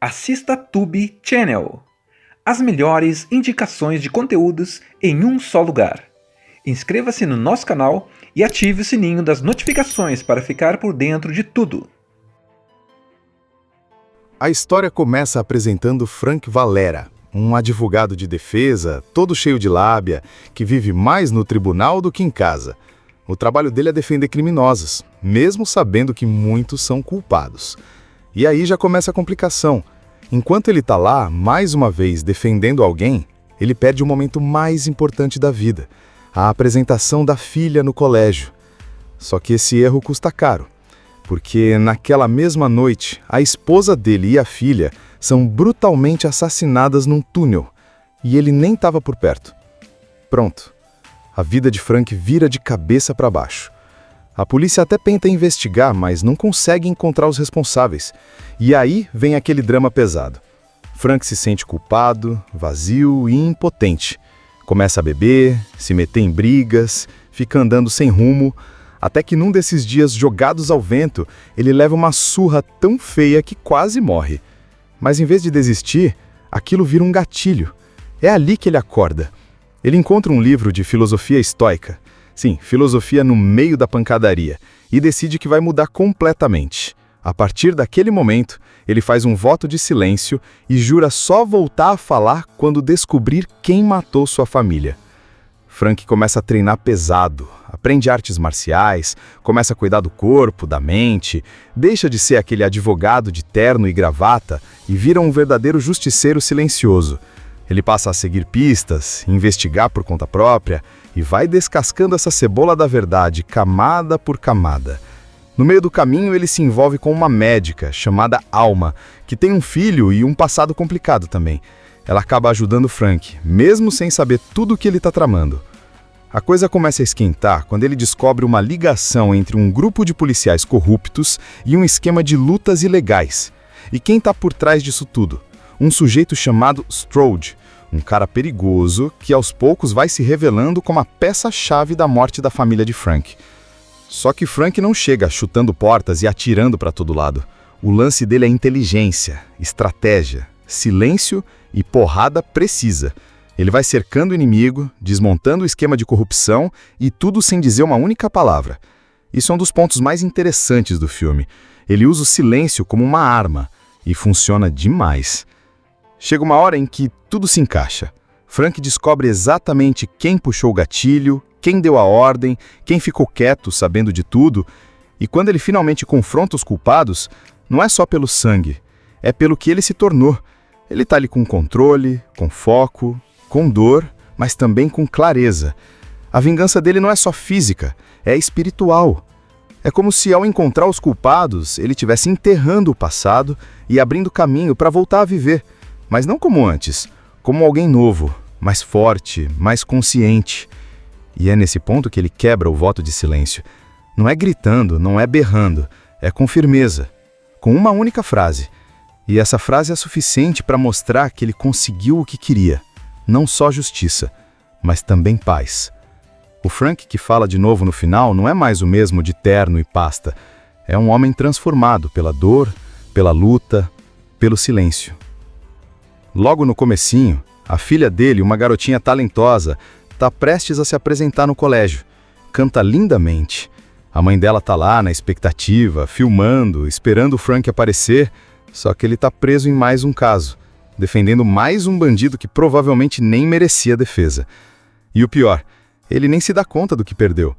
Assista Tube Channel. As melhores indicações de conteúdos em um só lugar. Inscreva-se no nosso canal e ative o sininho das notificações para ficar por dentro de tudo. A história começa apresentando Frank Valera, um advogado de defesa, todo cheio de lábia, que vive mais no tribunal do que em casa. O trabalho dele é defender criminosos, mesmo sabendo que muitos são culpados. E aí já começa a complicação. Enquanto ele está lá, mais uma vez, defendendo alguém, ele perde o momento mais importante da vida, a apresentação da filha no colégio. Só que esse erro custa caro, porque naquela mesma noite, a esposa dele e a filha são brutalmente assassinadas num túnel, e ele nem estava por perto. Pronto, a vida de Frank vira de cabeça para baixo. A polícia até tenta investigar, mas não consegue encontrar os responsáveis. E aí vem aquele drama pesado. Frank se sente culpado, vazio e impotente. Começa a beber, se meter em brigas, fica andando sem rumo, até que num desses dias jogados ao vento, ele leva uma surra tão feia que quase morre. Mas em vez de desistir, aquilo vira um gatilho. É ali que ele acorda. Ele encontra um livro de filosofia estoica. Sim, filosofia no meio da pancadaria, e decide que vai mudar completamente. A partir daquele momento, ele faz um voto de silêncio e jura só voltar a falar quando descobrir quem matou sua família. Frank começa a treinar pesado, aprende artes marciais, começa a cuidar do corpo, da mente, deixa de ser aquele advogado de terno e gravata e vira um verdadeiro justiceiro silencioso. Ele passa a seguir pistas, investigar por conta própria e vai descascando essa cebola da verdade, camada por camada. No meio do caminho, ele se envolve com uma médica chamada Alma, que tem um filho e um passado complicado também. Ela acaba ajudando Frank, mesmo sem saber tudo o que ele está tramando. A coisa começa a esquentar quando ele descobre uma ligação entre um grupo de policiais corruptos e um esquema de lutas ilegais. E quem está por trás disso tudo? Um sujeito chamado Strode, um cara perigoso que aos poucos vai se revelando como a peça-chave da morte da família de Frank. Só que Frank não chega chutando portas e atirando para todo lado. O lance dele é inteligência, estratégia, silêncio e porrada precisa. Ele vai cercando o inimigo, desmontando o esquema de corrupção e tudo sem dizer uma única palavra. Isso é um dos pontos mais interessantes do filme. Ele usa o silêncio como uma arma e funciona demais. Chega uma hora em que tudo se encaixa. Frank descobre exatamente quem puxou o gatilho, quem deu a ordem, quem ficou quieto sabendo de tudo. E quando ele finalmente confronta os culpados, não é só pelo sangue, é pelo que ele se tornou. Ele está ali com controle, com foco, com dor, mas também com clareza. A vingança dele não é só física, é espiritual. É como se ao encontrar os culpados, ele estivesse enterrando o passado e abrindo caminho para voltar a viver. Mas não como antes, como alguém novo, mais forte, mais consciente. E é nesse ponto que ele quebra o voto de silêncio. Não é gritando, não é berrando, é com firmeza, com uma única frase. E essa frase é suficiente para mostrar que ele conseguiu o que queria. Não só justiça, mas também paz. O Frank que fala de novo no final não é mais o mesmo de terno e pasta. É um homem transformado pela dor, pela luta, pelo silêncio. Logo no comecinho, a filha dele, uma garotinha talentosa, está prestes a se apresentar no colégio. Canta lindamente. A mãe dela está lá na expectativa, filmando, esperando o Frank aparecer, só que ele está preso em mais um caso, defendendo mais um bandido que provavelmente nem merecia defesa. E o pior, ele nem se dá conta do que perdeu.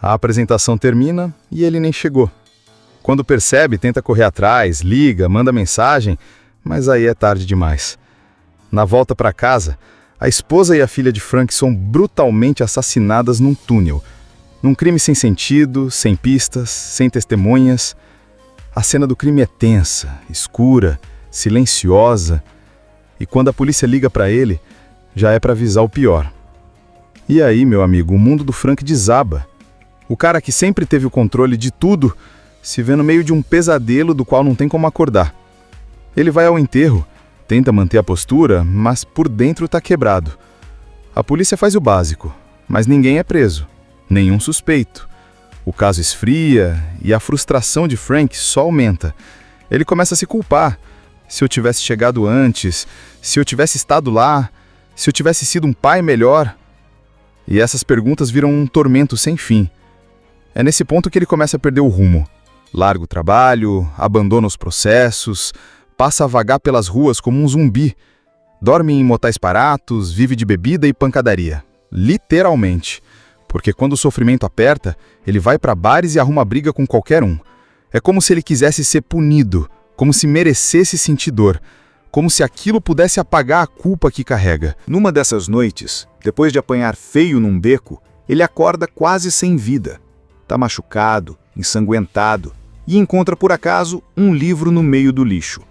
A apresentação termina e ele nem chegou. Quando percebe, tenta correr atrás, liga, manda mensagem, mas aí é tarde demais. Na volta para casa, a esposa e a filha de Frank são brutalmente assassinadas num túnel. Num crime sem sentido, sem pistas, sem testemunhas. A cena do crime é tensa, escura, silenciosa. E quando a polícia liga para ele, já é para avisar o pior. E aí, meu amigo, o mundo do Frank desaba. O cara que sempre teve o controle de tudo se vê no meio de um pesadelo do qual não tem como acordar. Ele vai ao enterro, tenta manter a postura, mas por dentro está quebrado. A polícia faz o básico, mas ninguém é preso, nenhum suspeito. O caso esfria e a frustração de Frank só aumenta. Ele começa a se culpar. Se eu tivesse chegado antes, se eu tivesse estado lá, se eu tivesse sido um pai melhor. E essas perguntas viram um tormento sem fim. É nesse ponto que ele começa a perder o rumo. Larga o trabalho, abandona os processos, passa a vagar pelas ruas como um zumbi. Dorme em motéis baratos, vive de bebida e pancadaria. Literalmente. Porque quando o sofrimento aperta, ele vai para bares e arruma briga com qualquer um. É como se ele quisesse ser punido, como se merecesse sentir dor, como se aquilo pudesse apagar a culpa que carrega. Numa dessas noites, depois de apanhar feio num beco, ele acorda quase sem vida. Tá machucado, ensanguentado, e encontra por acaso um livro no meio do lixo.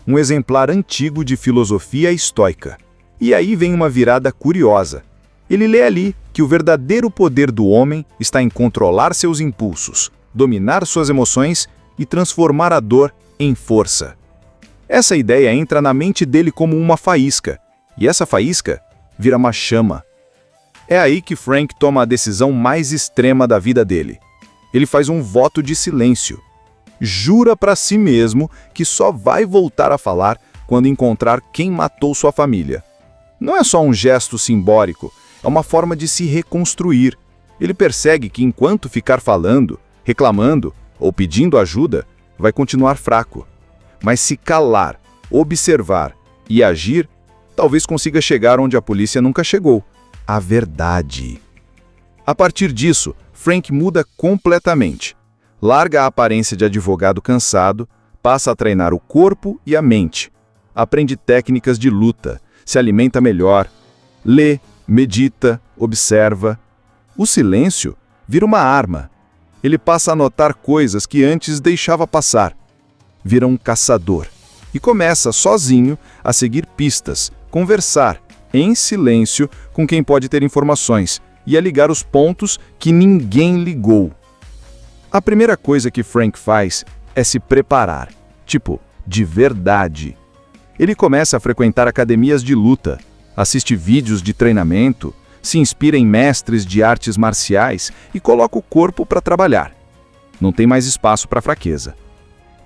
Um exemplar antigo de filosofia estoica. E aí vem uma virada curiosa. Ele lê ali que o verdadeiro poder do homem está em controlar seus impulsos, dominar suas emoções e transformar a dor em força. Essa ideia entra na mente dele como uma faísca, e essa faísca vira uma chama. É aí que Frank toma a decisão mais extrema da vida dele. Ele faz um voto de silêncio. Jura para si mesmo que só vai voltar a falar quando encontrar quem matou sua família. Não é só um gesto simbólico, é uma forma de se reconstruir. Ele percebe que enquanto ficar falando, reclamando ou pedindo ajuda, vai continuar fraco. Mas se calar, observar e agir, talvez consiga chegar onde a polícia nunca chegou. A verdade. A partir disso, Frank muda completamente. Larga a aparência de advogado cansado, passa a treinar o corpo e a mente. Aprende técnicas de luta, se alimenta melhor, lê, medita, observa. O silêncio vira uma arma. Ele passa a notar coisas que antes deixava passar. Vira um caçador e começa sozinho a seguir pistas, conversar em silêncio com quem pode ter informações e a ligar os pontos que ninguém ligou. A primeira coisa que Frank faz é se preparar, de verdade. Ele começa a frequentar academias de luta, assiste vídeos de treinamento, se inspira em mestres de artes marciais e coloca o corpo para trabalhar. Não tem mais espaço para fraqueza.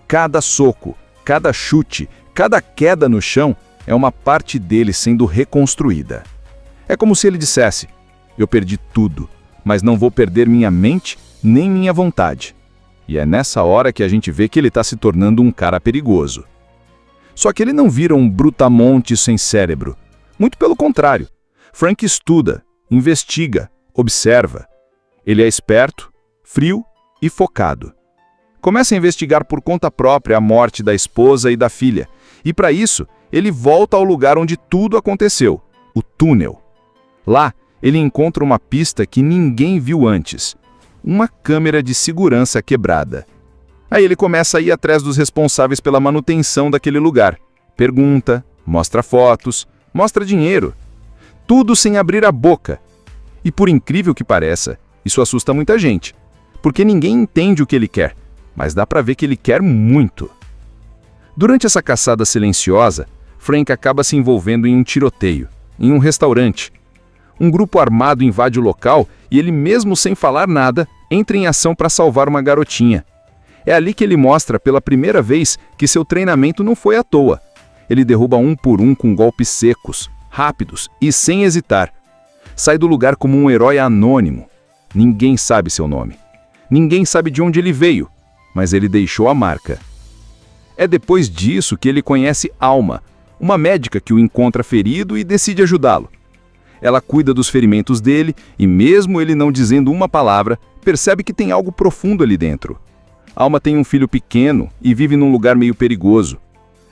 Cada soco, cada chute, cada queda no chão é uma parte dele sendo reconstruída. É como se ele dissesse: eu perdi tudo, mas não vou perder minha mente nem minha vontade. E é nessa hora que a gente vê que ele está se tornando um cara perigoso. Só que ele não vira um brutamonte sem cérebro. Muito pelo contrário. Frank estuda, investiga, observa. Ele é esperto, frio e focado. Começa a investigar por conta própria a morte da esposa e da filha. E para isso, ele volta ao lugar onde tudo aconteceu, o túnel. Lá, ele encontra uma pista que ninguém viu antes. Uma câmera de segurança quebrada. Aí ele começa a ir atrás dos responsáveis pela manutenção daquele lugar. Pergunta, mostra fotos, mostra dinheiro. Tudo sem abrir a boca. E por incrível que pareça, isso assusta muita gente. Porque ninguém entende o que ele quer, mas dá pra ver que ele quer muito. Durante essa caçada silenciosa, Frank acaba se envolvendo em um tiroteio, em um restaurante. Um grupo armado invade o local e ele, mesmo sem falar nada, entra em ação para salvar uma garotinha. É ali que ele mostra pela primeira vez que seu treinamento não foi à toa. Ele derruba um por um com golpes secos, rápidos e sem hesitar. Sai do lugar como um herói anônimo. Ninguém sabe seu nome. Ninguém sabe de onde ele veio, mas ele deixou a marca. É depois disso que ele conhece Alma, uma médica que o encontra ferido e decide ajudá-lo. Ela cuida dos ferimentos dele e, mesmo ele não dizendo uma palavra, percebe que tem algo profundo ali dentro. Alma tem um filho pequeno e vive num lugar meio perigoso.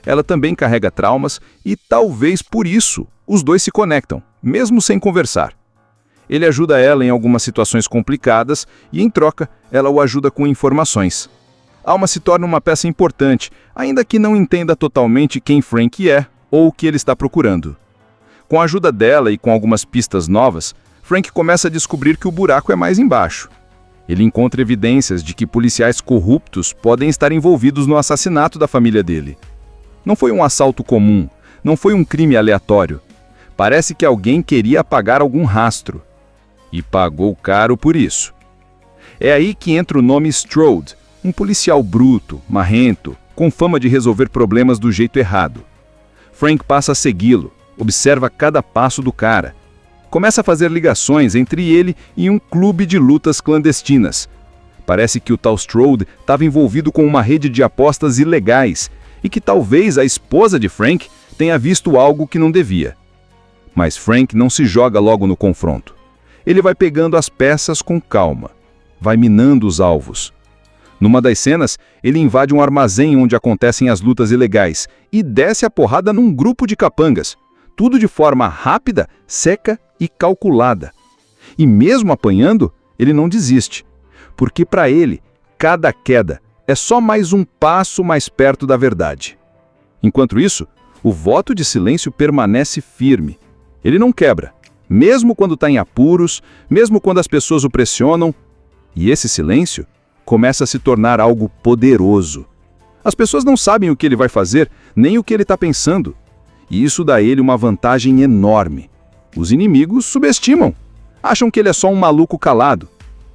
Ela também carrega traumas e, talvez por isso, os dois se conectam, mesmo sem conversar. Ele ajuda ela em algumas situações complicadas e, em troca, ela o ajuda com informações. Alma se torna uma peça importante, ainda que não entenda totalmente quem Frank é ou o que ele está procurando. Com a ajuda dela e com algumas pistas novas, Frank começa a descobrir que o buraco é mais embaixo. Ele encontra evidências de que policiais corruptos podem estar envolvidos no assassinato da família dele. Não foi um assalto comum, não foi um crime aleatório. Parece que alguém queria apagar algum rastro. E pagou caro por isso. É aí que entra o nome Strode, um policial bruto, marrento, com fama de resolver problemas do jeito errado. Frank passa a segui-lo, observa cada passo do cara. Começa a fazer ligações entre ele e um clube de lutas clandestinas. Parece que o tal Strode estava envolvido com uma rede de apostas ilegais e que talvez a esposa de Frank tenha visto algo que não devia. Mas Frank não se joga logo no confronto. Ele vai pegando as peças com calma, vai minando os alvos. Numa das cenas, ele invade um armazém onde acontecem as lutas ilegais e desce a porrada num grupo de capangas. Tudo de forma rápida, seca e calculada. E mesmo apanhando, ele não desiste. Porque para ele, cada queda é só mais um passo mais perto da verdade. Enquanto isso, o voto de silêncio permanece firme. Ele não quebra, mesmo quando está em apuros, mesmo quando as pessoas o pressionam. E esse silêncio começa a se tornar algo poderoso. As pessoas não sabem o que ele vai fazer, nem o que ele está pensando. E isso dá a ele uma vantagem enorme. Os inimigos subestimam, acham que ele é só um maluco calado.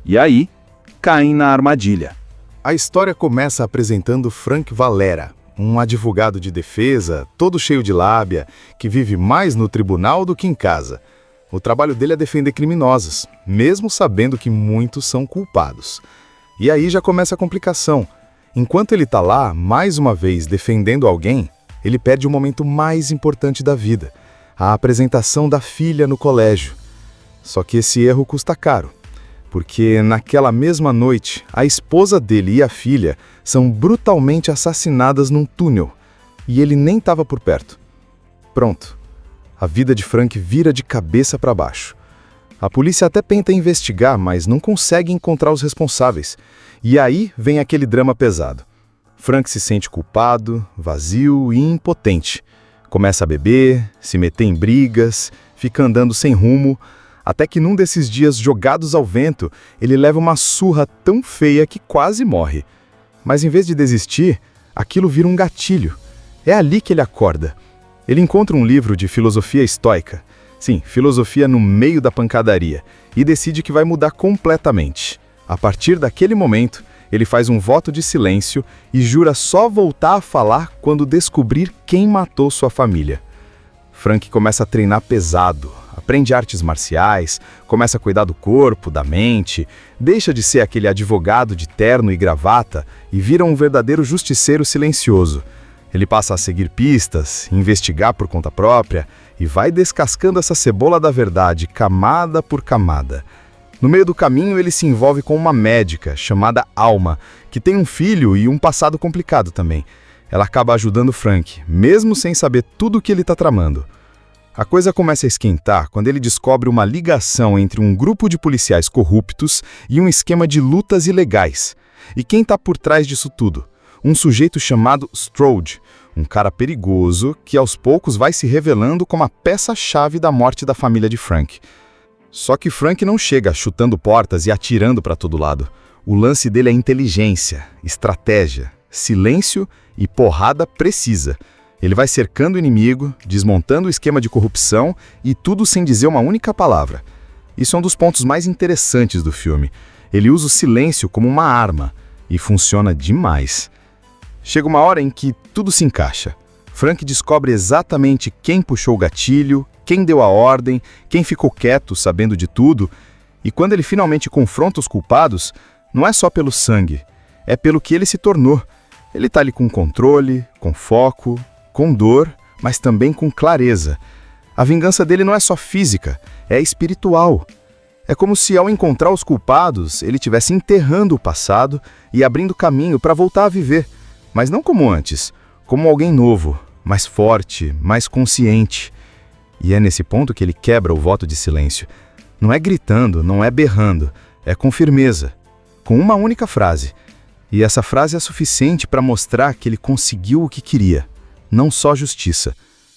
E aí, caem na armadilha. A história começa apresentando Frank Valera, um advogado de defesa, todo cheio de lábia, que vive mais no tribunal do que em casa. O trabalho dele é defender criminosos, mesmo sabendo que muitos são culpados. E aí já começa a complicação. Enquanto ele está lá, mais uma vez, defendendo alguém, ele perde o momento mais importante da vida, a apresentação da filha no colégio. Só que esse erro custa caro, porque naquela mesma noite, a esposa dele e a filha são brutalmente assassinadas num túnel, e ele nem estava por perto. Pronto. A vida de Frank vira de cabeça para baixo. A polícia até tenta investigar, mas não consegue encontrar os responsáveis. E aí vem aquele drama pesado. Frank se sente culpado, vazio e impotente. Começa a beber, se meter em brigas, fica andando sem rumo, até que num desses dias jogados ao vento, ele leva uma surra tão feia que quase morre. Mas em vez de desistir, aquilo vira um gatilho. É ali que ele acorda. Ele encontra um livro de filosofia estoica. Sim, filosofia no meio da pancadaria. E decide que vai mudar completamente. A partir daquele momento, ele faz um voto de silêncio e jura só voltar a falar quando descobrir quem matou sua família. Frank começa a treinar pesado, aprende artes marciais, começa a cuidar do corpo, da mente, deixa de ser aquele advogado de terno e gravata e vira um verdadeiro justiceiro silencioso. Ele passa a seguir pistas, investigar por conta própria e vai descascando essa cebola da verdade, camada por camada. No meio do caminho, ele se envolve com uma médica chamada Alma, que tem um filho e um passado complicado também. Ela acaba ajudando Frank, mesmo sem saber tudo o que ele está tramando. A coisa começa a esquentar quando ele descobre uma ligação entre um grupo de policiais corruptos e um esquema de lutas ilegais. E quem está por trás disso tudo? Um sujeito chamado Strode, um cara perigoso que aos poucos vai se revelando como a peça-chave da morte da família de Frank. Só que Frank não chega chutando portas e atirando para todo lado. O lance dele é inteligência, estratégia, silêncio e porrada precisa. Ele vai cercando o inimigo, desmontando o esquema de corrupção e tudo sem dizer uma única palavra. Isso é um dos pontos mais interessantes do filme. Ele usa o silêncio como uma arma e funciona demais. Chega uma hora em que tudo se encaixa. Frank descobre exatamente quem puxou o gatilho, quem deu a ordem, quem ficou quieto sabendo de tudo. E quando ele finalmente confronta os culpados, não é só pelo sangue, é pelo que ele se tornou. Ele está ali com controle, com foco, com dor, mas também com clareza. A vingança dele não é só física, é espiritual. É como se ao encontrar os culpados, ele estivesse enterrando o passado e abrindo caminho para voltar a viver. Mas não como antes, como alguém novo, mais forte, mais consciente. E é nesse ponto que ele quebra o voto de silêncio. Não é gritando, não é berrando, é com firmeza, com uma única frase. E essa frase é suficiente para mostrar que ele conseguiu o que queria. Não só justiça,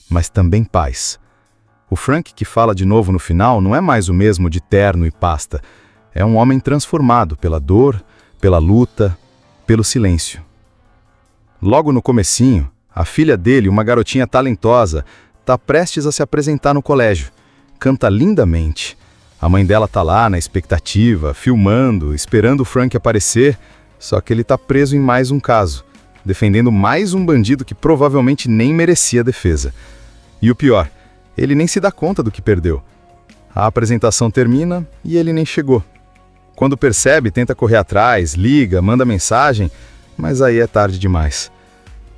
mas também paz. O Frank que fala de novo no final não é mais o mesmo de terno e pasta. É um homem transformado pela dor, pela luta, pelo silêncio. Logo no comecinho, a filha dele, uma garotinha talentosa, está prestes a se apresentar no colégio. Canta lindamente. A mãe dela está lá na expectativa, filmando, esperando o Frank aparecer, só que ele está preso em mais um caso. defendendo mais um bandido que provavelmente nem merecia defesa. E o pior, ele nem se dá conta do que perdeu. A apresentação termina e ele nem chegou. Quando percebe, tenta correr atrás, liga, manda mensagem, mas aí é tarde demais.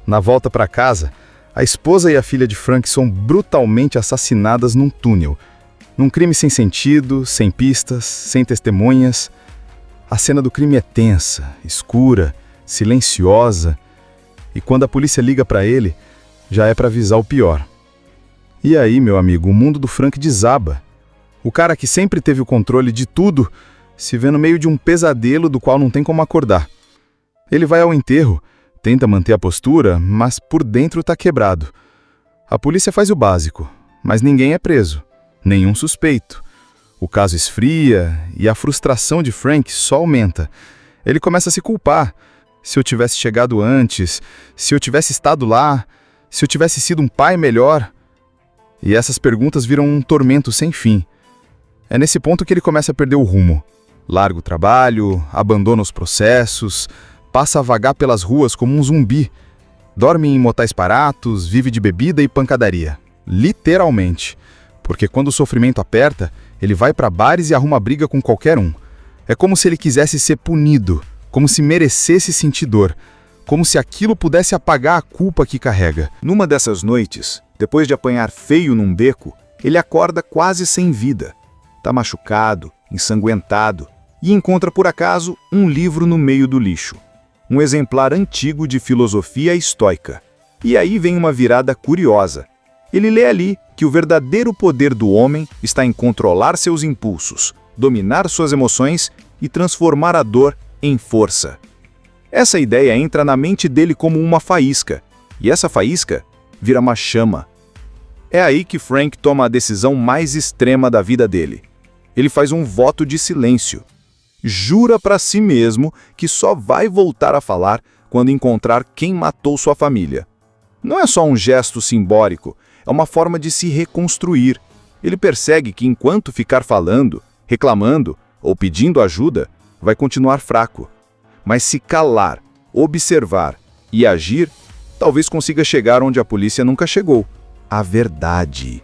Na volta para casa, a esposa e a filha de Frank são brutalmente assassinadas num túnel. Num crime sem sentido, sem pistas, sem testemunhas. A cena do crime é tensa, escura, silenciosa. E quando a polícia liga para ele, já é para avisar o pior. E aí, meu amigo, o mundo do Frank desaba. O cara que sempre teve o controle de tudo se vê no meio de um pesadelo do qual não tem como acordar. Ele vai ao enterro, tenta manter a postura, mas por dentro tá quebrado. A polícia faz o básico, mas ninguém é preso, nenhum suspeito. O caso esfria e a frustração de Frank só aumenta. Ele começa a se culpar. Se eu tivesse chegado antes, se eu tivesse estado lá, se eu tivesse sido um pai melhor. E essas perguntas viram um tormento sem fim. É nesse ponto que ele começa a perder o rumo. Larga o trabalho, abandona os processos, passa a vagar pelas ruas como um zumbi. Dorme em motéis baratos, vive de bebida e pancadaria. Literalmente. Porque quando o sofrimento aperta, ele vai para bares e arruma briga com qualquer um. É como se ele quisesse ser punido, como se merecesse sentir dor, como se aquilo pudesse apagar a culpa que carrega. Numa dessas noites, depois de apanhar feio num beco, ele acorda quase sem vida. Tá machucado, ensanguentado, e encontra por acaso um livro no meio do lixo. Um exemplar antigo de filosofia estoica. E aí vem uma virada curiosa. Ele lê ali que o verdadeiro poder do homem está em controlar seus impulsos, dominar suas emoções e transformar a dor em força. Essa ideia entra na mente dele como uma faísca, e essa faísca vira uma chama. É aí que Frank toma a decisão mais extrema da vida dele. Ele faz um voto de silêncio. Jura para si mesmo que só vai voltar a falar quando encontrar quem matou sua família. Não é só um gesto simbólico, é uma forma de se reconstruir. Ele percebe que enquanto ficar falando, reclamando ou pedindo ajuda, vai continuar fraco. Mas se calar, observar e agir, talvez consiga chegar onde a polícia nunca chegou. A verdade.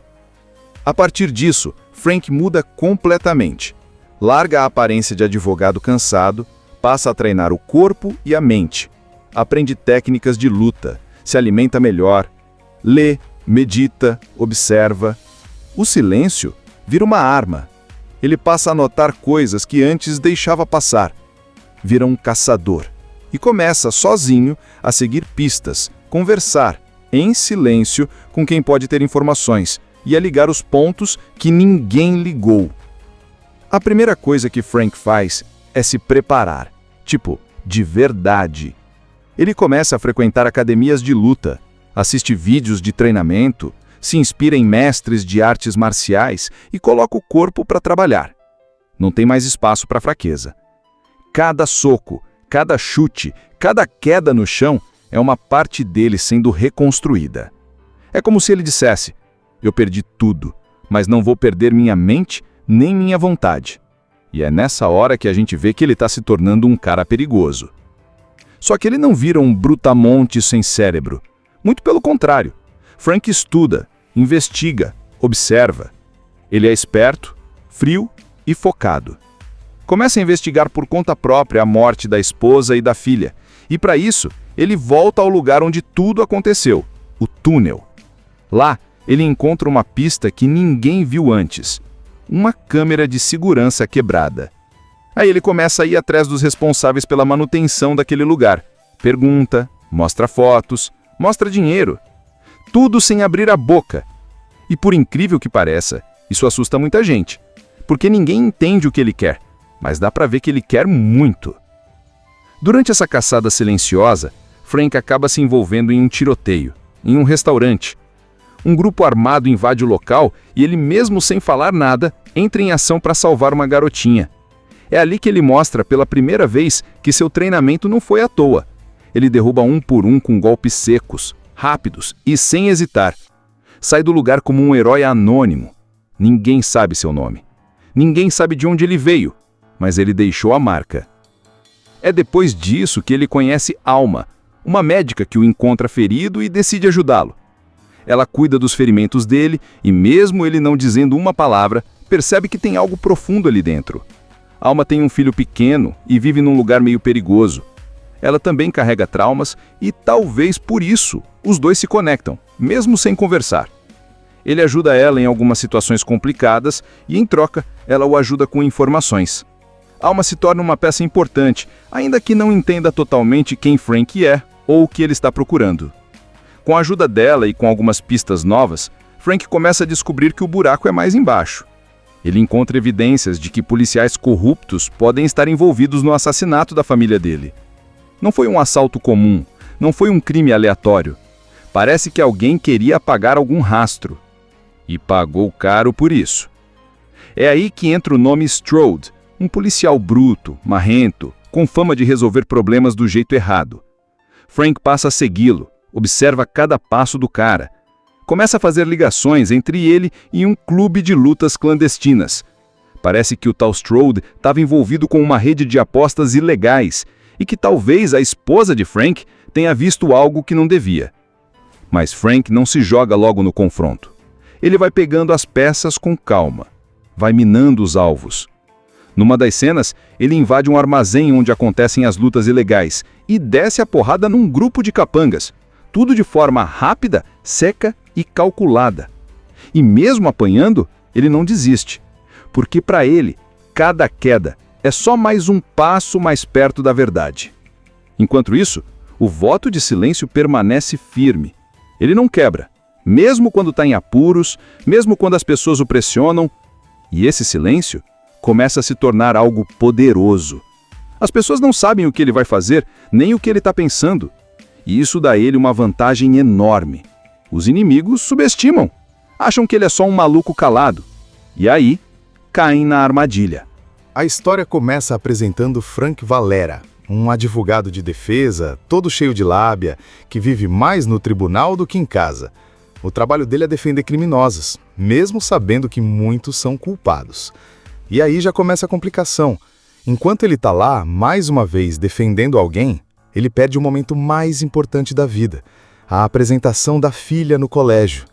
A partir disso, Frank muda completamente. Larga a aparência de advogado cansado, passa a treinar o corpo e a mente. Aprende técnicas de luta, se alimenta melhor, lê, medita, observa. O silêncio vira uma arma. Ele passa a notar coisas que antes deixava passar. Vira um caçador e começa sozinho a seguir pistas, conversar em silêncio com quem pode ter informações e a ligar os pontos que ninguém ligou. A primeira coisa que Frank faz é se preparar, de verdade. Ele começa a frequentar academias de luta, assiste vídeos de treinamento, se inspira em mestres de artes marciais e coloca o corpo para trabalhar. Não tem mais espaço para fraqueza. Cada soco, cada chute, cada queda no chão é uma parte dele sendo reconstruída. É como se ele dissesse: eu perdi tudo, mas não vou perder minha mente nem minha vontade. E é nessa hora que a gente vê que ele está se tornando um cara perigoso. Só que ele não vira um brutamonte sem cérebro. Muito pelo contrário. Frank estuda, investiga, observa. Ele é esperto, frio e focado. Começa a investigar por conta própria a morte da esposa e da filha. E para isso, ele volta ao lugar onde tudo aconteceu, o túnel. Lá, ele encontra uma pista que ninguém viu antes. Uma câmera de segurança quebrada. Aí ele começa a ir atrás dos responsáveis pela manutenção daquele lugar. Pergunta, mostra fotos, mostra dinheiro. Tudo sem abrir a boca. E por incrível que pareça, isso assusta muita gente. Porque ninguém entende o que ele quer, mas dá pra ver que ele quer muito. Durante essa caçada silenciosa, Frank acaba se envolvendo em um tiroteio, em um restaurante. Um grupo armado invade o local e ele, mesmo sem falar nada, entra em ação para salvar uma garotinha. É ali que ele mostra pela primeira vez que seu treinamento não foi à toa. Ele derruba um por um com golpes secos, rápidos e sem hesitar. Sai do lugar como um herói anônimo. Ninguém sabe seu nome. Ninguém sabe de onde ele veio, mas ele deixou a marca. É depois disso que ele conhece Alma, uma médica que o encontra ferido e decide ajudá-lo. Ela cuida dos ferimentos dele e, mesmo ele não dizendo uma palavra, percebe que tem algo profundo ali dentro. Alma tem um filho pequeno e vive num lugar meio perigoso. Ela também carrega traumas e, talvez por isso, os dois se conectam, mesmo sem conversar. Ele ajuda ela em algumas situações complicadas e, em troca, ela o ajuda com informações. Alma se torna uma peça importante, ainda que não entenda totalmente quem Frank é ou o que ele está procurando. Com a ajuda dela e com algumas pistas novas, Frank começa a descobrir que o buraco é mais embaixo. Ele encontra evidências de que policiais corruptos podem estar envolvidos no assassinato da família dele. Não foi um assalto comum, não foi um crime aleatório. Parece que alguém queria apagar algum rastro. E pagou caro por isso. É aí que entra o nome Strode, um policial bruto, marrento, com fama de resolver problemas do jeito errado. Frank passa a segui-lo, observa cada passo do cara. Começa a fazer ligações entre ele e um clube de lutas clandestinas. Parece que o tal Strode estava envolvido com uma rede de apostas ilegais e que talvez a esposa de Frank tenha visto algo que não devia. Mas Frank não se joga logo no confronto. Ele vai pegando as peças com calma, vai minando os alvos. Numa das cenas, ele invade um armazém onde acontecem as lutas ilegais e desce a porrada num grupo de capangas, tudo de forma rápida, seca e calculada. E mesmo apanhando, ele não desiste, porque para ele, cada queda é só mais um passo mais perto da verdade. Enquanto isso, o voto de silêncio permanece firme. Ele não quebra, mesmo quando está em apuros, mesmo quando as pessoas o pressionam. E esse silêncio começa a se tornar algo poderoso. As pessoas não sabem o que ele vai fazer, nem o que ele está pensando. E isso dá a ele uma vantagem enorme. Os inimigos subestimam, acham que ele é só um maluco calado. E aí, caem na armadilha. A história começa apresentando Frank Valera, um advogado de defesa, todo cheio de lábia, que vive mais no tribunal do que em casa. O trabalho dele é defender criminosos, mesmo sabendo que muitos são culpados. E aí já começa a complicação. Enquanto ele está lá, mais uma vez, defendendo alguém, ele perde o momento mais importante da vida, a apresentação da filha no colégio.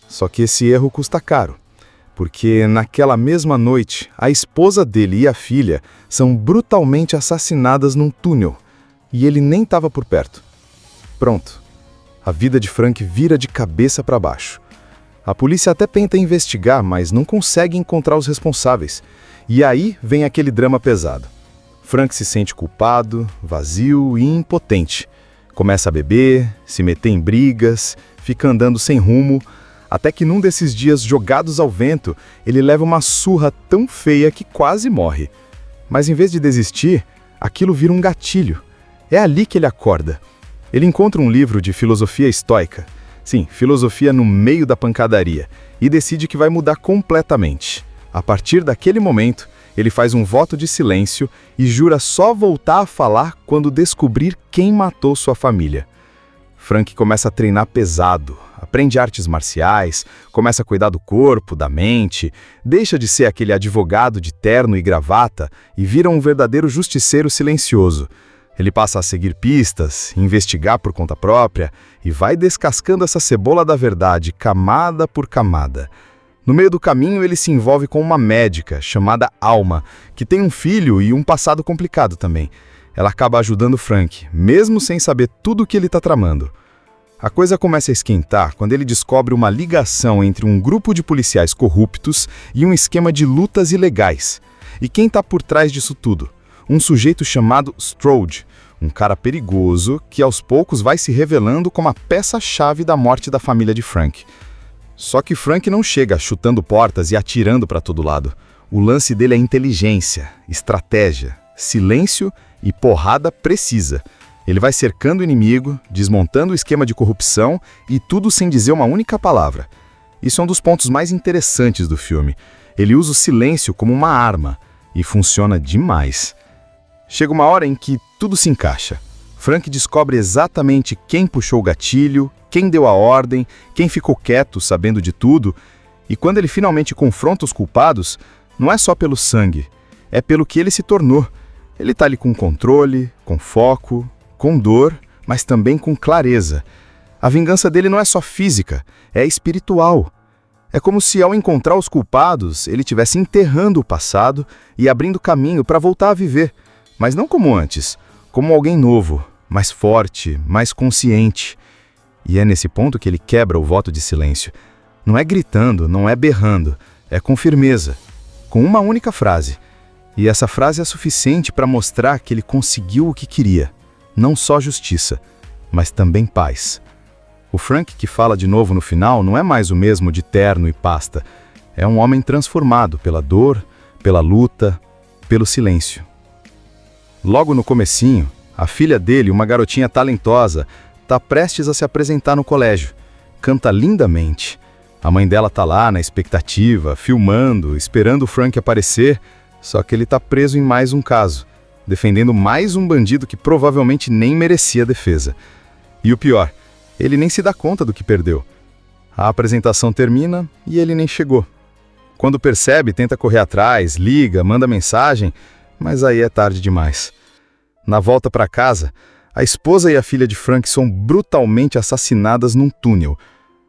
Só que esse erro custa caro, porque naquela mesma noite, a esposa dele e a filha são brutalmente assassinadas num túnel, e ele nem estava por perto. Pronto. A vida de Frank vira de cabeça para baixo. A polícia até tenta investigar, mas não consegue encontrar os responsáveis. E aí vem aquele drama pesado. Frank se sente culpado, vazio e impotente. Começa a beber, se meter em brigas, fica andando sem rumo, até que num desses dias jogados ao vento, ele leva uma surra tão feia que quase morre. Mas em vez de desistir, aquilo vira um gatilho. É ali que ele acorda. Ele encontra um livro de filosofia estoica, sim, filosofia no meio da pancadaria, e decide que vai mudar completamente. A partir daquele momento, ele faz um voto de silêncio e jura só voltar a falar quando descobrir quem matou sua família. Frank começa a treinar pesado, aprende artes marciais, começa a cuidar do corpo, da mente, deixa de ser aquele advogado de terno e gravata e vira um verdadeiro justiceiro silencioso. Ele passa a seguir pistas, investigar por conta própria e vai descascando essa cebola da verdade, camada por camada. No meio do caminho, ele se envolve com uma médica chamada Alma, que tem um filho e um passado complicado também. Ela acaba ajudando Frank, mesmo sem saber tudo o que ele está tramando. A coisa começa a esquentar quando ele descobre uma ligação entre um grupo de policiais corruptos e um esquema de lutas ilegais. E quem está por trás disso tudo? Um sujeito chamado Strode, um cara perigoso que aos poucos vai se revelando como a peça-chave da morte da família de Frank. Só que Frank não chega chutando portas e atirando para todo lado. O lance dele é inteligência, estratégia, silêncio e porrada precisa. Ele vai cercando o inimigo, desmontando o esquema de corrupção e tudo sem dizer uma única palavra. Isso é um dos pontos mais interessantes do filme. Ele usa o silêncio como uma arma e funciona demais. Chega uma hora em que tudo se encaixa. Frank descobre exatamente quem puxou o gatilho, quem deu a ordem, quem ficou quieto sabendo de tudo, e quando ele finalmente confronta os culpados, não é só pelo sangue, é pelo que ele se tornou. Ele está ali com controle, com foco, com dor, mas também com clareza. A vingança dele não é só física, é espiritual. É como se, ao encontrar os culpados, ele estivesse enterrando o passado e abrindo caminho para voltar a viver. Mas não como antes, como alguém novo, mais forte, mais consciente. E é nesse ponto que ele quebra o voto de silêncio. Não é gritando, não é berrando, é com firmeza, com uma única frase. E essa frase é suficiente para mostrar que ele conseguiu o que queria. Não só justiça, mas também paz. O Frank que fala de novo no final não é mais o mesmo de terno e pasta. É um homem transformado pela dor, pela luta, pelo silêncio. Logo no comecinho, a filha dele, uma garotinha talentosa, está prestes a se apresentar no colégio. Canta lindamente. A mãe dela está lá na expectativa, filmando, esperando o Frank aparecer, só que ele está preso em mais um caso, defendendo mais um bandido que provavelmente nem merecia defesa. E o pior, ele nem se dá conta do que perdeu. A apresentação termina e ele nem chegou. Quando percebe, tenta correr atrás, liga, manda mensagem, mas aí é tarde demais. Na volta para casa, a esposa e a filha de Frank são brutalmente assassinadas num túnel.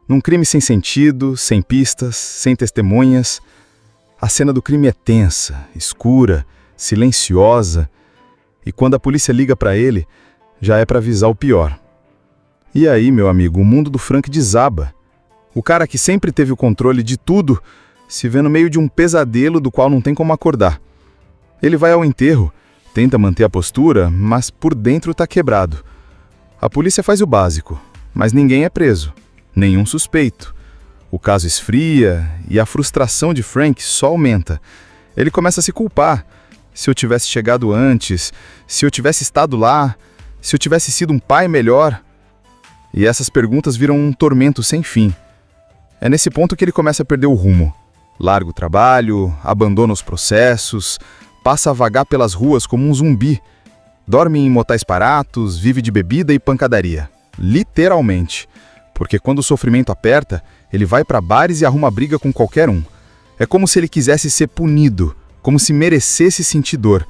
Num crime sem sentido, sem pistas, sem testemunhas. A cena do crime é tensa, escura, silenciosa. E quando a polícia liga para ele, já é para avisar o pior. E aí, meu amigo, o mundo do Frank desaba. O cara que sempre teve o controle de tudo se vê no meio de um pesadelo do qual não tem como acordar. Ele vai ao enterro, tenta manter a postura, mas por dentro tá quebrado. A polícia faz o básico, mas ninguém é preso, nenhum suspeito. O caso esfria e a frustração de Frank só aumenta. Ele começa a se culpar. Se eu tivesse chegado antes, se eu tivesse estado lá, se eu tivesse sido um pai melhor. E essas perguntas viram um tormento sem fim. É nesse ponto que ele começa a perder o rumo. Larga o trabalho, abandona os processos, passa a vagar pelas ruas como um zumbi. Dorme em motéis baratos, vive de bebida e pancadaria. Literalmente. Porque quando o sofrimento aperta, ele vai para bares e arruma briga com qualquer um. É como se ele quisesse ser punido, como se merecesse sentir dor,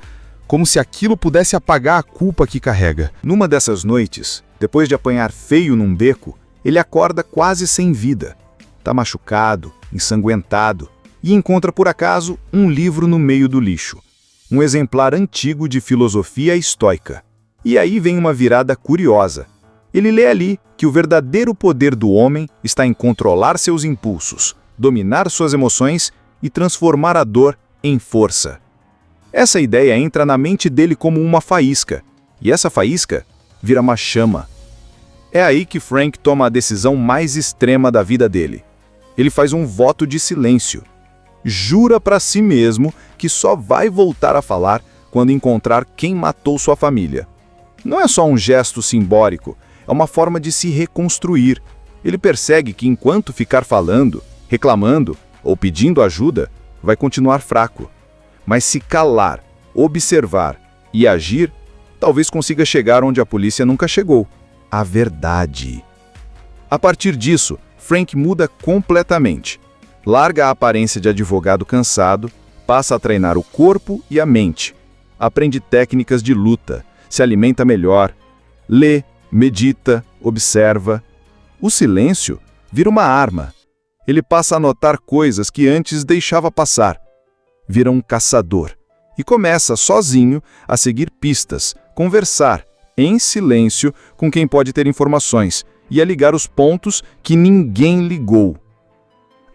como se aquilo pudesse apagar a culpa que carrega. Numa dessas noites, depois de apanhar feio num beco, ele acorda quase sem vida. Tá machucado, ensanguentado, e encontra por acaso um livro no meio do lixo. Um exemplar antigo de filosofia estoica. E aí vem uma virada curiosa. Ele lê ali que o verdadeiro poder do homem está em controlar seus impulsos, dominar suas emoções e transformar a dor em força. Essa ideia entra na mente dele como uma faísca, e essa faísca vira uma chama. É aí que Frank toma a decisão mais extrema da vida dele. Ele faz um voto de silêncio. Jura para si mesmo que só vai voltar a falar quando encontrar quem matou sua família. Não é só um gesto simbólico, é uma forma de se reconstruir. Ele percebe que enquanto ficar falando, reclamando ou pedindo ajuda, vai continuar fraco. Mas se calar, observar e agir, talvez consiga chegar onde a polícia nunca chegou. A verdade. A partir disso, Frank muda completamente. Larga a aparência de advogado cansado, passa a treinar o corpo e a mente. Aprende técnicas de luta, se alimenta melhor, lê, medita, observa. O silêncio vira uma arma. Ele passa a notar coisas que antes deixava passar. Vira um caçador e começa sozinho a seguir pistas, conversar em silêncio com quem pode ter informações e a ligar os pontos que ninguém ligou.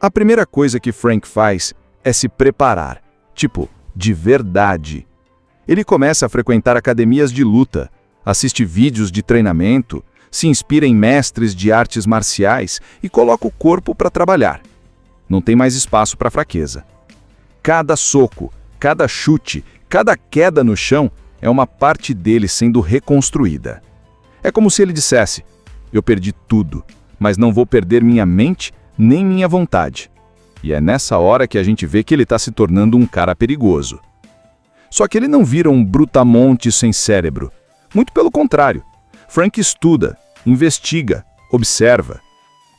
A primeira coisa que Frank faz é se preparar, de verdade. Ele começa a frequentar academias de luta, assiste vídeos de treinamento, se inspira em mestres de artes marciais e coloca o corpo para trabalhar. Não tem mais espaço para fraqueza. Cada soco, cada chute, cada queda no chão é uma parte dele sendo reconstruída. É como se ele dissesse: eu perdi tudo, mas não vou perder minha mente nem minha vontade. E é nessa hora que a gente vê que ele está se tornando um cara perigoso. Só que ele não vira um brutamonte sem cérebro. Muito pelo contrário. Frank estuda, investiga, observa.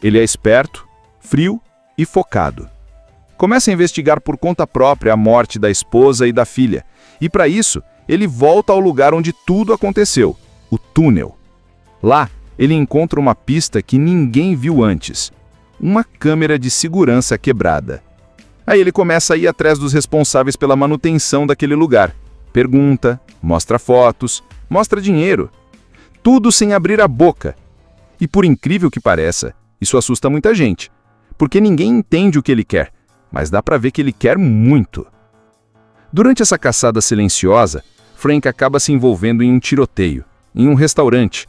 Ele é esperto, frio e focado. Começa a investigar por conta própria a morte da esposa e da filha. E para isso, ele volta ao lugar onde tudo aconteceu, o túnel. Lá, ele encontra uma pista que ninguém viu antes: uma câmera de segurança quebrada. Aí ele começa a ir atrás dos responsáveis pela manutenção daquele lugar. Pergunta, mostra fotos, mostra dinheiro. Tudo sem abrir a boca. E por incrível que pareça, isso assusta muita gente, porque ninguém entende o que ele quer, mas dá pra ver que ele quer muito. Durante essa caçada silenciosa, Frank acaba se envolvendo em um tiroteio, em um restaurante.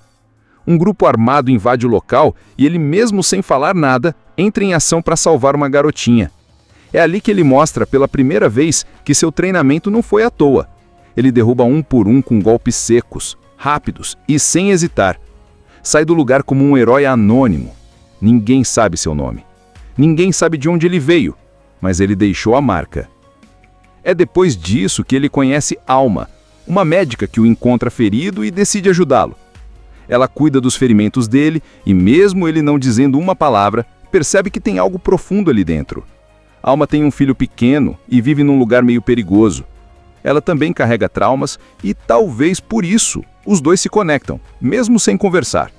Um grupo armado invade o local e ele, mesmo sem falar nada, entra em ação para salvar uma garotinha. É ali que ele mostra pela primeira vez que seu treinamento não foi à toa. Ele derruba um por um com golpes secos, rápidos e sem hesitar. Sai do lugar como um herói anônimo. Ninguém sabe seu nome. Ninguém sabe de onde ele veio, mas ele deixou a marca. É depois disso que ele conhece Alma, uma médica que o encontra ferido e decide ajudá-lo. Ela cuida dos ferimentos dele e, mesmo ele não dizendo uma palavra, percebe que tem algo profundo ali dentro. Alma tem um filho pequeno e vive num lugar meio perigoso. Ela também carrega traumas e, talvez por isso, os dois se conectam, mesmo sem conversar.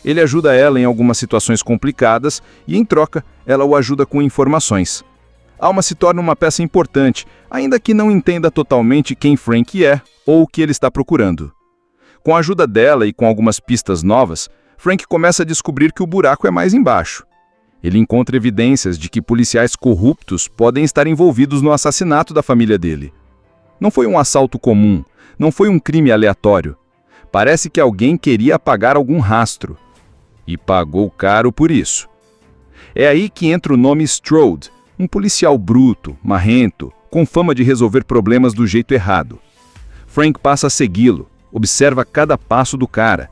Ele ajuda ela em algumas situações complicadas e, em troca, ela o ajuda com informações. Alma se torna uma peça importante, ainda que não entenda totalmente quem Frank é ou o que ele está procurando. Com a ajuda dela e com algumas pistas novas, Frank começa a descobrir que o buraco é mais embaixo. Ele encontra evidências de que policiais corruptos podem estar envolvidos no assassinato da família dele. Não foi um assalto comum, não foi um crime aleatório. Parece que alguém queria apagar algum rastro. E pagou caro por isso. É aí que entra o nome Strode, um policial bruto, marrento, com fama de resolver problemas do jeito errado. Frank passa a segui-lo, observa cada passo do cara.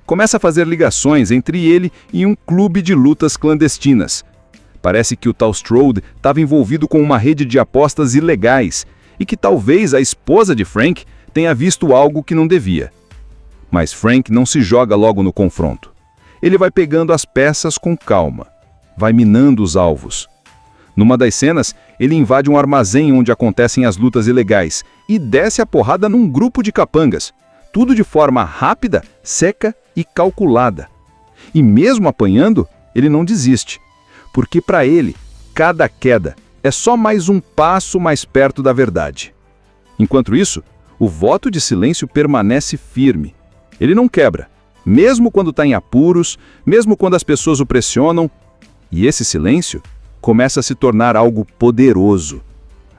Começa a fazer ligações entre ele e um clube de lutas clandestinas. Parece que o tal Strode estava envolvido com uma rede de apostas ilegais e que talvez a esposa de Frank tenha visto algo que não devia. Mas Frank não se joga logo no confronto. Ele vai pegando as peças com calma, vai minando os alvos. Numa das cenas, ele invade um armazém onde acontecem as lutas ilegais e desce a porrada num grupo de capangas. Tudo de forma rápida, seca e calculada. E mesmo apanhando, ele não desiste, porque para ele, cada queda é só mais um passo mais perto da verdade. Enquanto isso, o voto de silêncio permanece firme. Ele não quebra, mesmo quando está em apuros, mesmo quando as pessoas o pressionam. E esse silêncio começa a se tornar algo poderoso.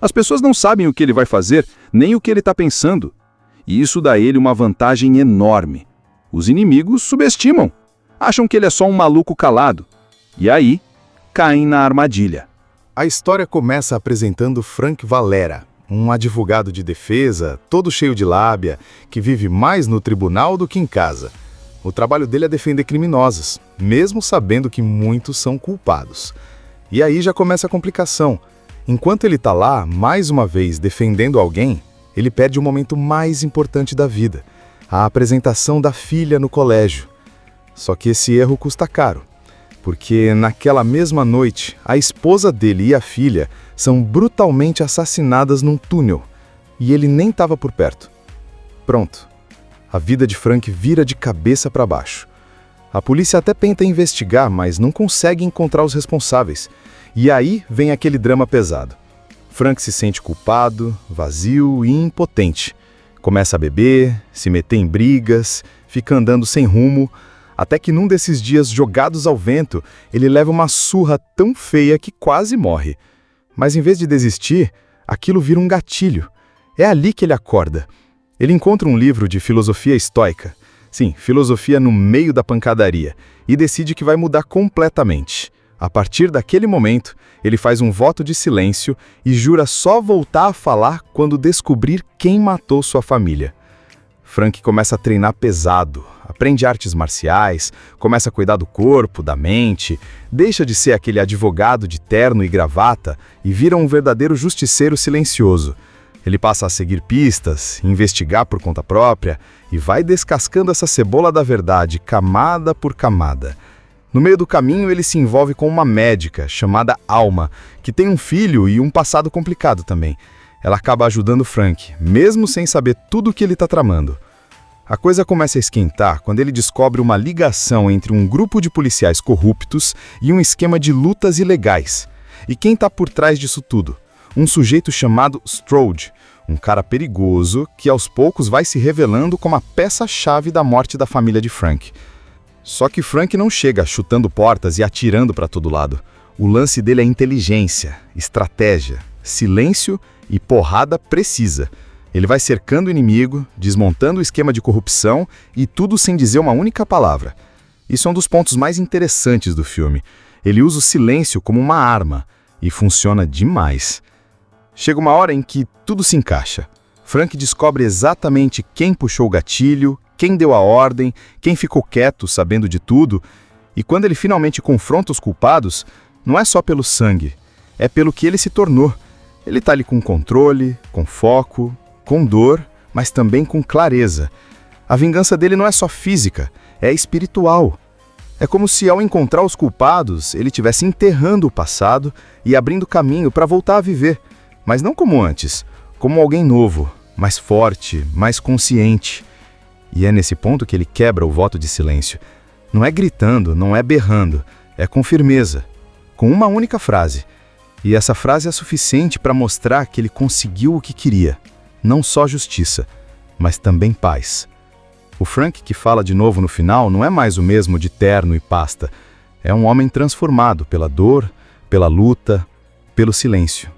As pessoas não sabem o que ele vai fazer, nem o que ele está pensando. E isso dá a ele uma vantagem enorme. Os inimigos subestimam, acham que ele é só um maluco calado. E aí, caem na armadilha. A história começa apresentando Frank Valera, um advogado de defesa, todo cheio de lábia, que vive mais no tribunal do que em casa. O trabalho dele é defender criminosos, mesmo sabendo que muitos são culpados. E aí já começa a complicação. Enquanto ele está lá, mais uma vez, defendendo alguém, ele perde o momento mais importante da vida, a apresentação da filha no colégio. Só que esse erro custa caro, porque naquela mesma noite, a esposa dele e a filha são brutalmente assassinadas num túnel, e ele nem estava por perto. Pronto. A vida de Frank vira de cabeça para baixo. A polícia até tenta investigar, mas não consegue encontrar os responsáveis. E aí vem aquele drama pesado. Frank se sente culpado, vazio e impotente. Começa a beber, se meter em brigas, fica andando sem rumo, até que num desses dias jogados ao vento, ele leva uma surra tão feia que quase morre. Mas em vez de desistir, aquilo vira um gatilho. É ali que ele acorda. Ele encontra um livro de filosofia estoica, sim, filosofia no meio da pancadaria, e decide que vai mudar completamente. A partir daquele momento, ele faz um voto de silêncio e jura só voltar a falar quando descobrir quem matou sua família. Frank começa a treinar pesado, aprende artes marciais, começa a cuidar do corpo, da mente, deixa de ser aquele advogado de terno e gravata e vira um verdadeiro justiceiro silencioso. Ele passa a seguir pistas, investigar por conta própria e vai descascando essa cebola da verdade, camada por camada. No meio do caminho, ele se envolve com uma médica chamada Alma, que tem um filho e um passado complicado também. Ela acaba ajudando Frank, mesmo sem saber tudo o que ele está tramando. A coisa começa a esquentar quando ele descobre uma ligação entre um grupo de policiais corruptos e um esquema de lutas ilegais. E quem está por trás disso tudo? Um sujeito chamado Strode, um cara perigoso que aos poucos vai se revelando como a peça-chave da morte da família de Frank. Só que Frank não chega chutando portas e atirando para todo lado. O lance dele é inteligência, estratégia, silêncio e porrada precisa. Ele vai cercando o inimigo, desmontando o esquema de corrupção e tudo sem dizer uma única palavra. Isso é um dos pontos mais interessantes do filme. Ele usa o silêncio como uma arma e funciona demais. Chega uma hora em que tudo se encaixa. Frank descobre exatamente quem puxou o gatilho, quem deu a ordem, quem ficou quieto sabendo de tudo. E quando ele finalmente confronta os culpados, não é só pelo sangue, é pelo que ele se tornou. Ele está ali com controle, com foco, com dor, mas também com clareza. A vingança dele não é só física, é espiritual. É como se, ao encontrar os culpados, ele estivesse enterrando o passado e abrindo caminho para voltar a viver. Mas não como antes, como alguém novo, mais forte, mais consciente. E é nesse ponto que ele quebra o voto de silêncio. Não é gritando, não é berrando, é com firmeza, com uma única frase. E essa frase é suficiente para mostrar que ele conseguiu o que queria. Não só justiça, mas também paz. O Frank que fala de novo no final não é mais o mesmo de terno e pasta. É um homem transformado pela dor, pela luta, pelo silêncio.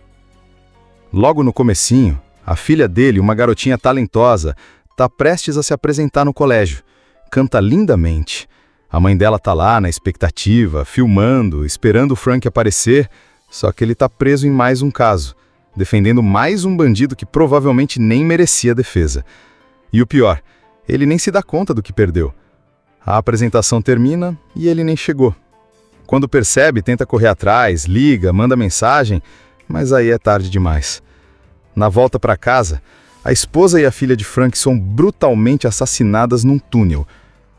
Logo no comecinho, a filha dele, uma garotinha talentosa, está prestes a se apresentar no colégio. Canta lindamente. A mãe dela está lá na expectativa, filmando, esperando o Frank aparecer, só que ele está preso em mais um caso, defendendo mais um bandido que provavelmente nem merecia defesa. E o pior, ele nem se dá conta do que perdeu. A apresentação termina e ele nem chegou. Quando percebe, tenta correr atrás, liga, manda mensagem, mas aí é tarde demais. Na volta para casa, a esposa e a filha de Frank são brutalmente assassinadas num túnel.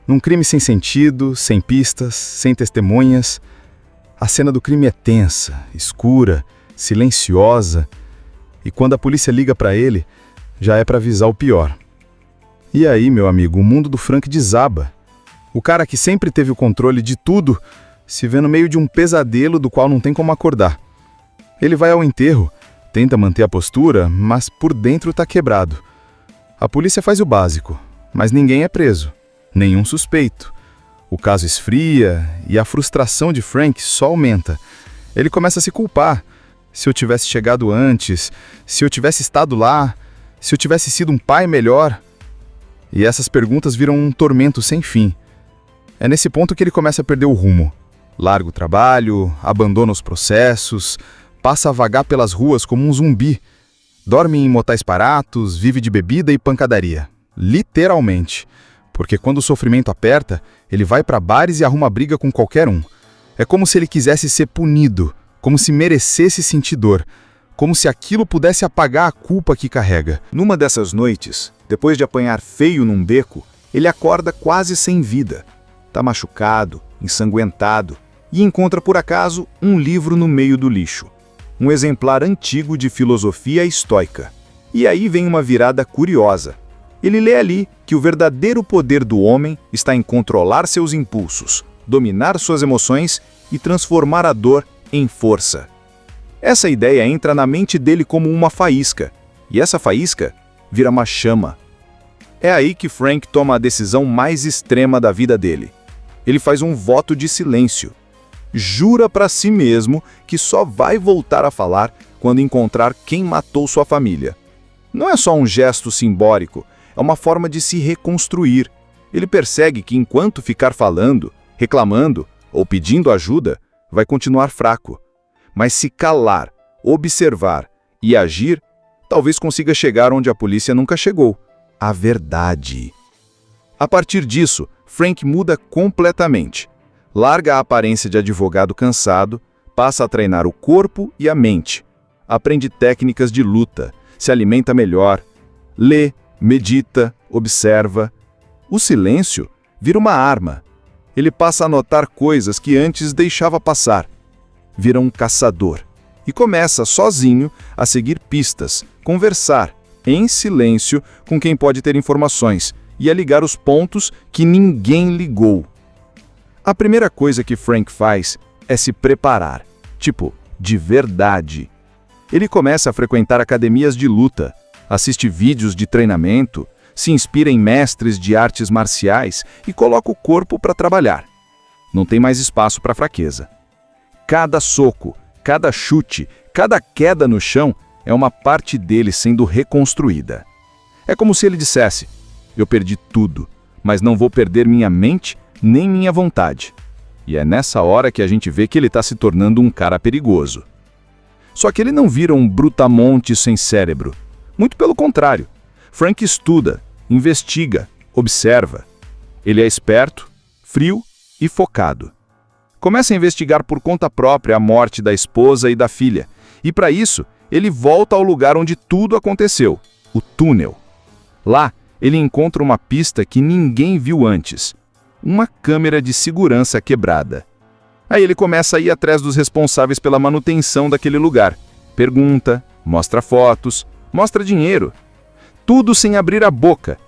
Num crime sem sentido, sem pistas, sem testemunhas. A cena do crime é tensa, escura, silenciosa. E quando a polícia liga para ele, já é para avisar o pior. E aí, meu amigo, o mundo do Frank desaba. O cara que sempre teve o controle de tudo se vê no meio de um pesadelo do qual não tem como acordar. Ele vai ao enterro, tenta manter a postura, mas por dentro tá quebrado. A polícia faz o básico, mas ninguém é preso, nenhum suspeito. O caso esfria e a frustração de Frank só aumenta. Ele começa a se culpar. Se eu tivesse chegado antes, se eu tivesse estado lá, se eu tivesse sido um pai melhor. E essas perguntas viram um tormento sem fim. É nesse ponto que ele começa a perder o rumo. Larga o trabalho, abandona os processos, passa a vagar pelas ruas como um zumbi. Dorme em motéis baratos, vive de bebida e pancadaria. Literalmente. Porque quando o sofrimento aperta, ele vai para bares e arruma briga com qualquer um. É como se ele quisesse ser punido, como se merecesse sentir dor, como se aquilo pudesse apagar a culpa que carrega. Numa dessas noites, depois de apanhar feio num beco, ele acorda quase sem vida. Tá machucado, ensanguentado, e encontra por acaso um livro no meio do lixo. Um exemplar antigo de filosofia estoica. E aí vem uma virada curiosa. Ele lê ali que o verdadeiro poder do homem está em controlar seus impulsos, dominar suas emoções e transformar a dor em força. Essa ideia entra na mente dele como uma faísca, e essa faísca vira uma chama. É aí que Frank toma a decisão mais extrema da vida dele. Ele faz um voto de silêncio. Jura para si mesmo que só vai voltar a falar quando encontrar quem matou sua família. Não é só um gesto simbólico, é uma forma de se reconstruir. Ele percebe que enquanto ficar falando, reclamando ou pedindo ajuda, vai continuar fraco. Mas se calar, observar e agir, talvez consiga chegar onde a polícia nunca chegou. A verdade. A partir disso, Frank muda completamente. Larga a aparência de advogado cansado, passa a treinar o corpo e a mente. Aprende técnicas de luta, se alimenta melhor, lê, medita, observa. O silêncio vira uma arma. Ele passa a notar coisas que antes deixava passar. Vira um caçador e começa sozinho a seguir pistas, conversar em silêncio com quem pode ter informações e a ligar os pontos que ninguém ligou. A primeira coisa que Frank faz é se preparar, tipo, de verdade. Ele começa a frequentar academias de luta, assiste vídeos de treinamento, se inspira em mestres de artes marciais e coloca o corpo para trabalhar. Não tem mais espaço para fraqueza. Cada soco, cada chute, cada queda no chão é uma parte dele sendo reconstruída. É como se ele dissesse: eu perdi tudo, mas não vou perder minha mente nem minha vontade. E é nessa hora que a gente vê que ele está se tornando um cara perigoso. Só que ele não vira um brutamonte sem cérebro. Muito pelo contrário. Frank estuda, investiga, observa. Ele é esperto, frio e focado. Começa a investigar por conta própria a morte da esposa e da filha. E para isso, ele volta ao lugar onde tudo aconteceu, o túnel. Lá, ele encontra uma pista que ninguém viu antes. Uma câmera de segurança quebrada. Aí ele começa a ir atrás dos responsáveis pela manutenção daquele lugar. Pergunta, mostra fotos, mostra dinheiro. Tudo sem abrir a boca.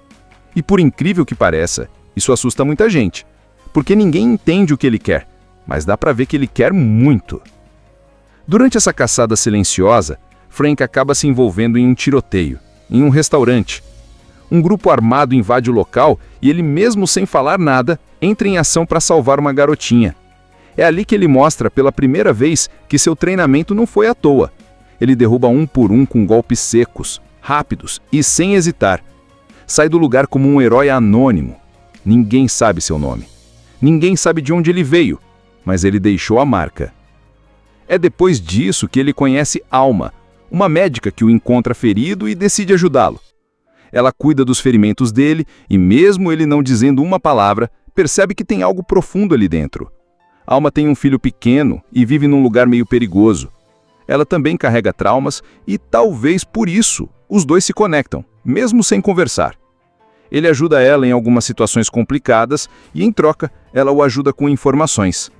E por incrível que pareça, isso assusta muita gente. Porque ninguém entende o que ele quer, mas dá pra ver que ele quer muito. Durante essa caçada silenciosa, Frank acaba se envolvendo em um tiroteio, em um restaurante. Um grupo armado invade o local e ele, mesmo sem falar nada, entra em ação para salvar uma garotinha. É ali que ele mostra pela primeira vez que seu treinamento não foi à toa. Ele derruba um por um com golpes secos, rápidos e sem hesitar. Sai do lugar como um herói anônimo. Ninguém sabe seu nome. Ninguém sabe de onde ele veio, mas ele deixou a marca. É depois disso que ele conhece Alma, uma médica que o encontra ferido e decide ajudá-lo. Ela cuida dos ferimentos dele e, mesmo ele não dizendo uma palavra, percebe que tem algo profundo ali dentro. Alma tem um filho pequeno e vive num lugar meio perigoso. Ela também carrega traumas e, talvez por isso, os dois se conectam, mesmo sem conversar. Ele ajuda ela em algumas situações complicadas e, em troca, ela o ajuda com informações.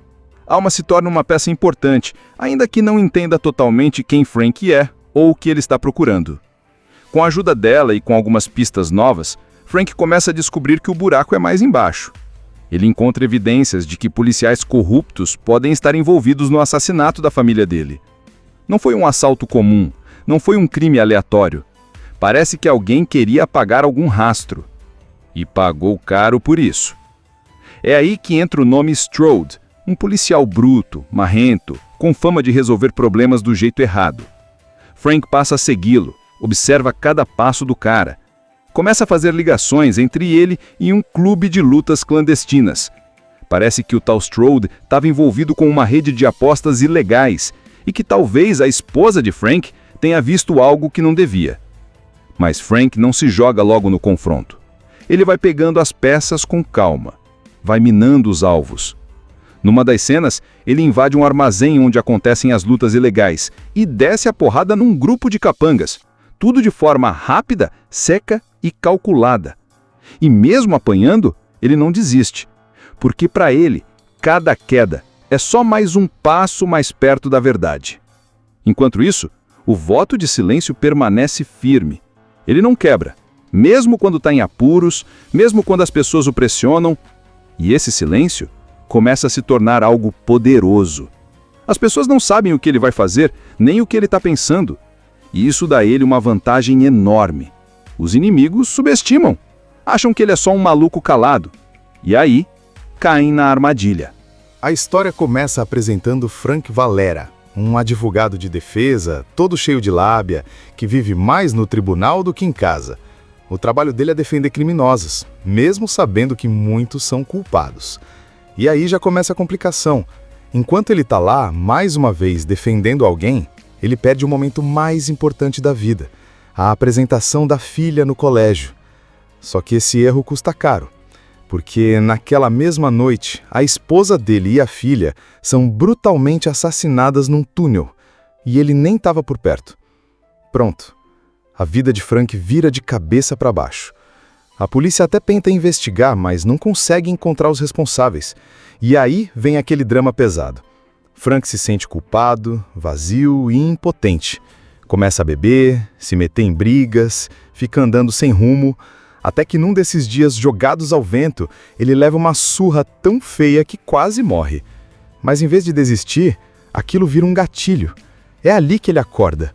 Alma se torna uma peça importante, ainda que não entenda totalmente quem Frank é ou o que ele está procurando. Com a ajuda dela e com algumas pistas novas, Frank começa a descobrir que o buraco é mais embaixo. Ele encontra evidências de que policiais corruptos podem estar envolvidos no assassinato da família dele. Não foi um assalto comum, não foi um crime aleatório. Parece que alguém queria apagar algum rastro. E pagou caro por isso. É aí que entra o nome Strode, um policial bruto, marrento, com fama de resolver problemas do jeito errado. Frank passa a segui-lo, observa cada passo do cara. Começa a fazer ligações entre ele e um clube de lutas clandestinas. Parece que o tal Strode estava envolvido com uma rede de apostas ilegais e que talvez a esposa de Frank tenha visto algo que não devia. Mas Frank não se joga logo no confronto. Ele vai pegando as peças com calma, vai minando os alvos. Numa das cenas, ele invade um armazém onde acontecem as lutas ilegais e desce a porrada num grupo de capangas. Tudo de forma rápida, seca e calculada. E mesmo apanhando, ele não desiste. Porque para ele, cada queda é só mais um passo mais perto da verdade. Enquanto isso, o voto de silêncio permanece firme. Ele não quebra, mesmo quando está em apuros, mesmo quando as pessoas o pressionam. E esse silêncio começa a se tornar algo poderoso. As pessoas não sabem o que ele vai fazer, nem o que ele está pensando. E isso dá a ele uma vantagem enorme. Os inimigos subestimam, acham que ele é só um maluco calado. E aí, caem na armadilha. A história começa apresentando Frank Valera, um advogado de defesa, todo cheio de lábia, que vive mais no tribunal do que em casa. O trabalho dele é defender criminosos, mesmo sabendo que muitos são culpados. E aí já começa a complicação. Enquanto ele está lá, mais uma vez, defendendo alguém, ele perde o momento mais importante da vida, a apresentação da filha no colégio. Só que esse erro custa caro, porque naquela mesma noite, a esposa dele e a filha são brutalmente assassinadas num túnel, e ele nem estava por perto. Pronto, a vida de Frank vira de cabeça para baixo. A polícia até tenta investigar, mas não consegue encontrar os responsáveis. E aí vem aquele drama pesado. Frank se sente culpado, vazio e impotente. Começa a beber, se meter em brigas, fica andando sem rumo, Até que num desses dias jogados ao vento, ele leva uma surra tão feia que quase morre. Mas em vez de desistir, aquilo vira um gatilho. É ali que ele acorda.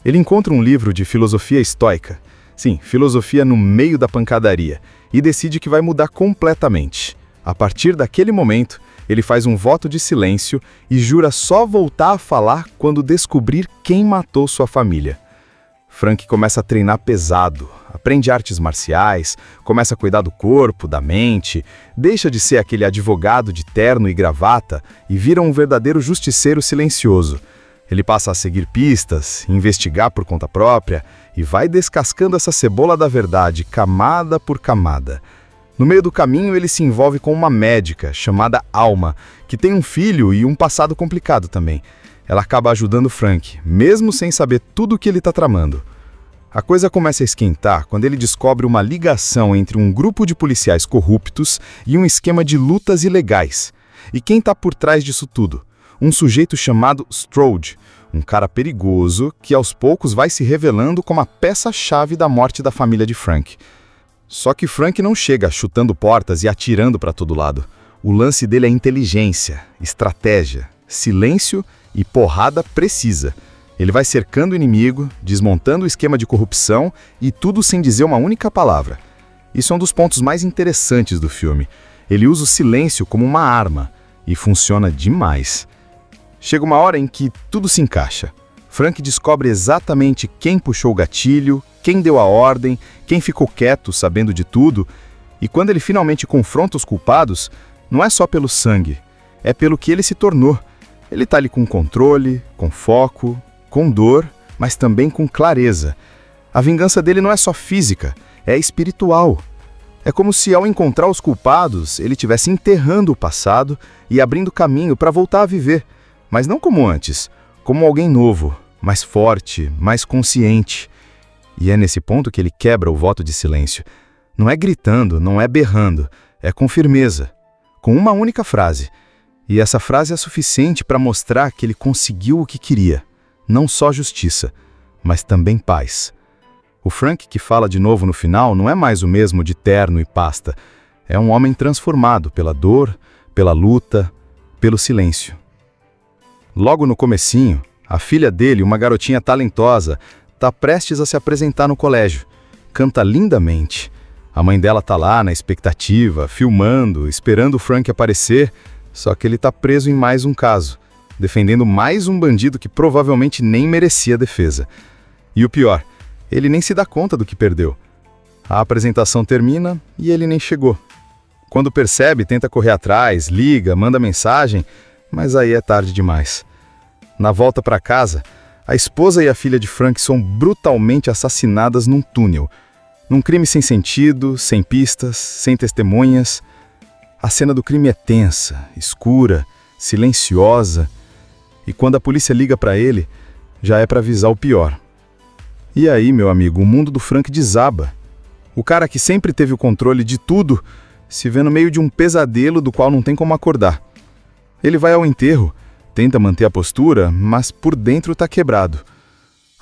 Ele encontra um livro de filosofia estoica. Sim, filosofia no meio da pancadaria. E decide que vai mudar completamente. A partir daquele momento, ele faz um voto de silêncio e jura só voltar a falar quando descobrir quem matou sua família. Frank começa a treinar pesado, aprende artes marciais, começa a cuidar do corpo, da mente, deixa de ser aquele advogado de terno e gravata e vira um verdadeiro justiceiro silencioso. Ele passa a seguir pistas, investigar por conta própria e vai descascando essa cebola da verdade, camada por camada. No meio do caminho, ele se envolve com uma médica chamada Alma, que tem um filho e um passado complicado também. Ela acaba ajudando Frank, mesmo sem saber tudo o que ele está tramando. A coisa começa a esquentar quando ele descobre uma ligação entre um grupo de policiais corruptos e um esquema de lutas ilegais. E quem está por trás disso tudo? Um sujeito chamado Strode, um cara perigoso que aos poucos vai se revelando como a peça-chave da morte da família de Frank. Só que Frank não chega chutando portas e atirando para todo lado. O lance dele é inteligência, estratégia, silêncio e porrada precisa. Ele vai cercando o inimigo, desmontando o esquema de corrupção e tudo sem dizer uma única palavra. Isso é um dos pontos mais interessantes do filme. Ele usa o silêncio como uma arma e funciona demais. Chega uma hora em que tudo se encaixa. Frank descobre exatamente quem puxou o gatilho, quem deu a ordem, quem ficou quieto sabendo de tudo. E quando ele finalmente confronta os culpados, não é só pelo sangue, é pelo que ele se tornou. Ele está ali com controle, com foco, com dor, mas também com clareza. A vingança dele não é só física, é espiritual. É como se ao encontrar os culpados, ele estivesse enterrando o passado e abrindo caminho para voltar a viver. Mas não como antes, como alguém novo, mais forte, mais consciente. E é nesse ponto que ele quebra o voto de silêncio. Não é gritando, não é berrando, é com firmeza, com uma única frase. E essa frase é suficiente para mostrar que ele conseguiu o que queria. Não só justiça, mas também paz. O Frank que fala de novo no final não é mais o mesmo de terno e pasta. É um homem transformado pela dor, pela luta, pelo silêncio. Logo no comecinho, a filha dele, uma garotinha talentosa, está prestes a se apresentar no colégio. Canta lindamente. A mãe dela está lá na expectativa, filmando, esperando o Frank aparecer, só que ele está preso em mais um caso, defendendo mais um bandido que provavelmente nem merecia defesa. E o pior, ele nem se dá conta do que perdeu. A apresentação termina e ele nem chegou. Quando percebe, tenta correr atrás, liga, manda mensagem, mas aí é tarde demais. Na volta para casa, a esposa e a filha de Frank são brutalmente assassinadas num túnel. Num crime sem sentido, sem pistas, sem testemunhas. A cena do crime é tensa, escura, silenciosa. E quando a polícia liga para ele, já é para avisar o pior. E aí, meu amigo, o mundo do Frank desaba. O cara que sempre teve o controle de tudo se vê no meio de um pesadelo do qual não tem como acordar. Ele vai ao enterro, tenta manter a postura, mas por dentro tá quebrado.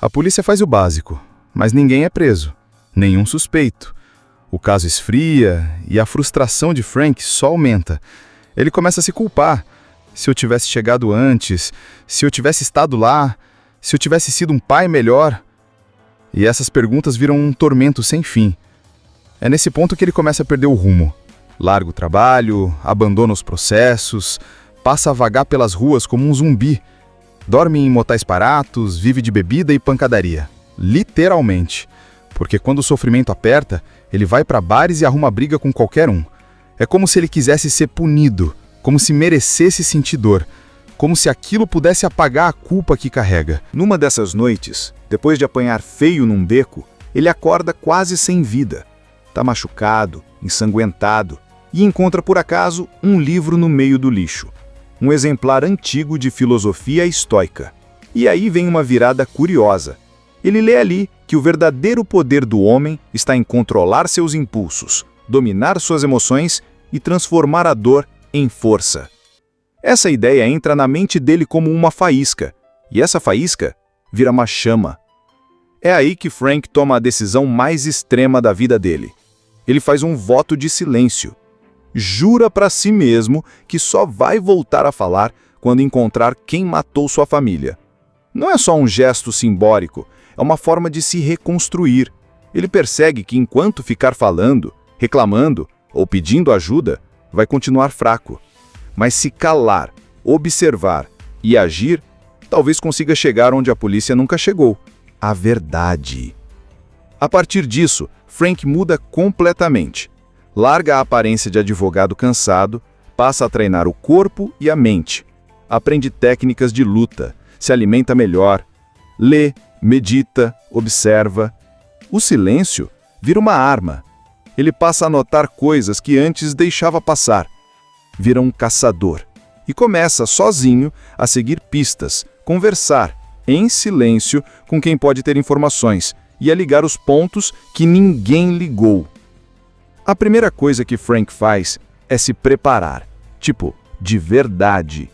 A polícia faz o básico, mas ninguém é preso, nenhum suspeito. O caso esfria e a frustração de Frank só aumenta. Ele começa a se culpar. Se eu tivesse chegado antes, se eu tivesse estado lá, se eu tivesse sido um pai melhor. E essas perguntas viram um tormento sem fim. É nesse ponto que ele começa a perder o rumo. Larga o trabalho, abandona os processos, passa a vagar pelas ruas como um zumbi. Dorme em motéis baratos, vive de bebida e pancadaria. Literalmente. Porque quando o sofrimento aperta, ele vai para bares e arruma briga com qualquer um. É como se ele quisesse ser punido, como se merecesse sentir dor, como se aquilo pudesse apagar a culpa que carrega. Numa dessas noites, depois de apanhar feio num beco, ele acorda quase sem vida. Tá machucado, ensanguentado, e encontra por acaso um livro no meio do lixo. Um exemplar antigo de filosofia estoica. E aí vem uma virada curiosa. Ele lê ali que o verdadeiro poder do homem está em controlar seus impulsos, dominar suas emoções e transformar a dor em força. Essa ideia entra na mente dele como uma faísca, e essa faísca vira uma chama. É aí que Frank toma a decisão mais extrema da vida dele. Ele faz um voto de silêncio. Jura para si mesmo que só vai voltar a falar quando encontrar quem matou sua família. Não é só um gesto simbólico, é uma forma de se reconstruir. Ele percebe que enquanto ficar falando, reclamando ou pedindo ajuda, vai continuar fraco. Mas se calar, observar e agir, talvez consiga chegar onde a polícia nunca chegou. A verdade. A partir disso, Frank muda completamente. Larga a aparência de advogado cansado, passa a treinar o corpo e a mente. Aprende técnicas de luta, se alimenta melhor, lê, medita, observa. O silêncio vira uma arma. Ele passa a notar coisas que antes deixava passar. Vira um caçador e começa, sozinho, a seguir pistas, conversar, em silêncio, com quem pode ter informações e a ligar os pontos que ninguém ligou. A primeira coisa que Frank faz é se preparar, de verdade.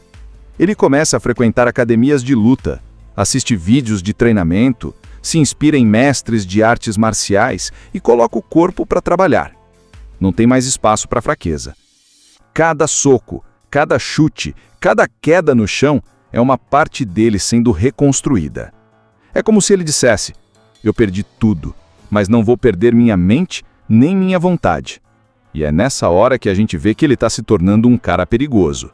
Ele começa a frequentar academias de luta, assiste vídeos de treinamento, se inspira em mestres de artes marciais e coloca o corpo para trabalhar. Não tem mais espaço para fraqueza. Cada soco, cada chute, cada queda no chão é uma parte dele sendo reconstruída. É como se ele dissesse: eu perdi tudo, mas não vou perder minha mente nem minha vontade. E é nessa hora que a gente vê que ele está se tornando um cara perigoso.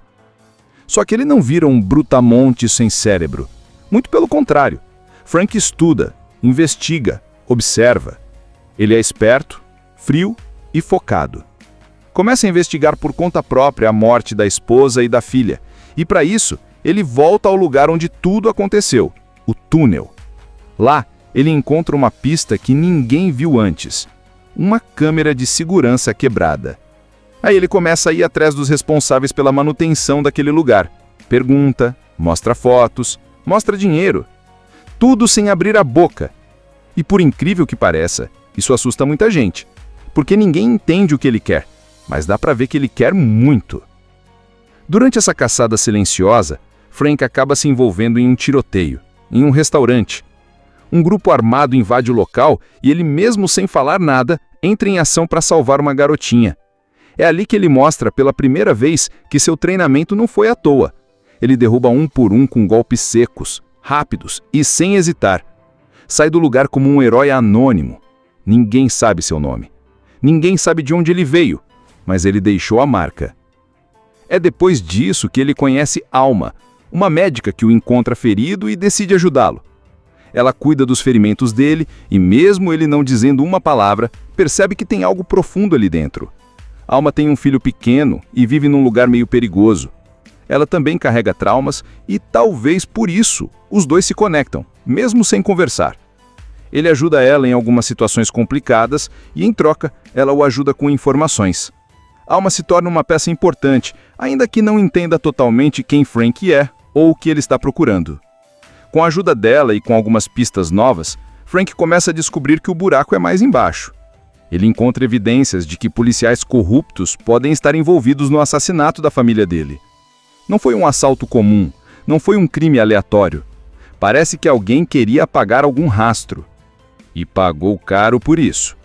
Só que ele não vira um brutamonte sem cérebro. Muito pelo contrário. Frank estuda, investiga, observa. Ele é esperto, frio e focado. Começa a investigar por conta própria a morte da esposa e da filha. E para isso, ele volta ao lugar onde tudo aconteceu, o túnel. Lá, ele encontra uma pista que ninguém viu antes. Uma câmera de segurança quebrada. Aí ele começa a ir atrás dos responsáveis pela manutenção daquele lugar. Pergunta, mostra fotos, mostra dinheiro. Tudo sem abrir a boca. E por incrível que pareça, isso assusta muita gente. Porque ninguém entende o que ele quer, mas dá pra ver que ele quer muito. Durante essa caçada silenciosa, Frank acaba se envolvendo em um tiroteio, em um restaurante. Um grupo armado invade o local e ele, mesmo sem falar nada, entra em ação para salvar uma garotinha. É ali que ele mostra pela primeira vez que seu treinamento não foi à toa. Ele derruba um por um com golpes secos, rápidos e sem hesitar. Sai do lugar como um herói anônimo. Ninguém sabe seu nome. Ninguém sabe de onde ele veio, mas ele deixou a marca. É depois disso que ele conhece Alma, uma médica que o encontra ferido e decide ajudá-lo. Ela cuida dos ferimentos dele e, mesmo ele não dizendo uma palavra, percebe que tem algo profundo ali dentro. Alma tem um filho pequeno e vive num lugar meio perigoso. Ela também carrega traumas e, talvez por isso, os dois se conectam, mesmo sem conversar. Ele ajuda ela em algumas situações complicadas e, em troca, ela o ajuda com informações. Alma se torna uma peça importante, ainda que não entenda totalmente quem Frank é ou o que ele está procurando. Com a ajuda dela e com algumas pistas novas, Frank começa a descobrir que o buraco é mais embaixo. Ele encontra evidências de que policiais corruptos podem estar envolvidos no assassinato da família dele. Não foi um assalto comum, não foi um crime aleatório. Parece que alguém queria apagar algum rastro. E pagou caro por isso.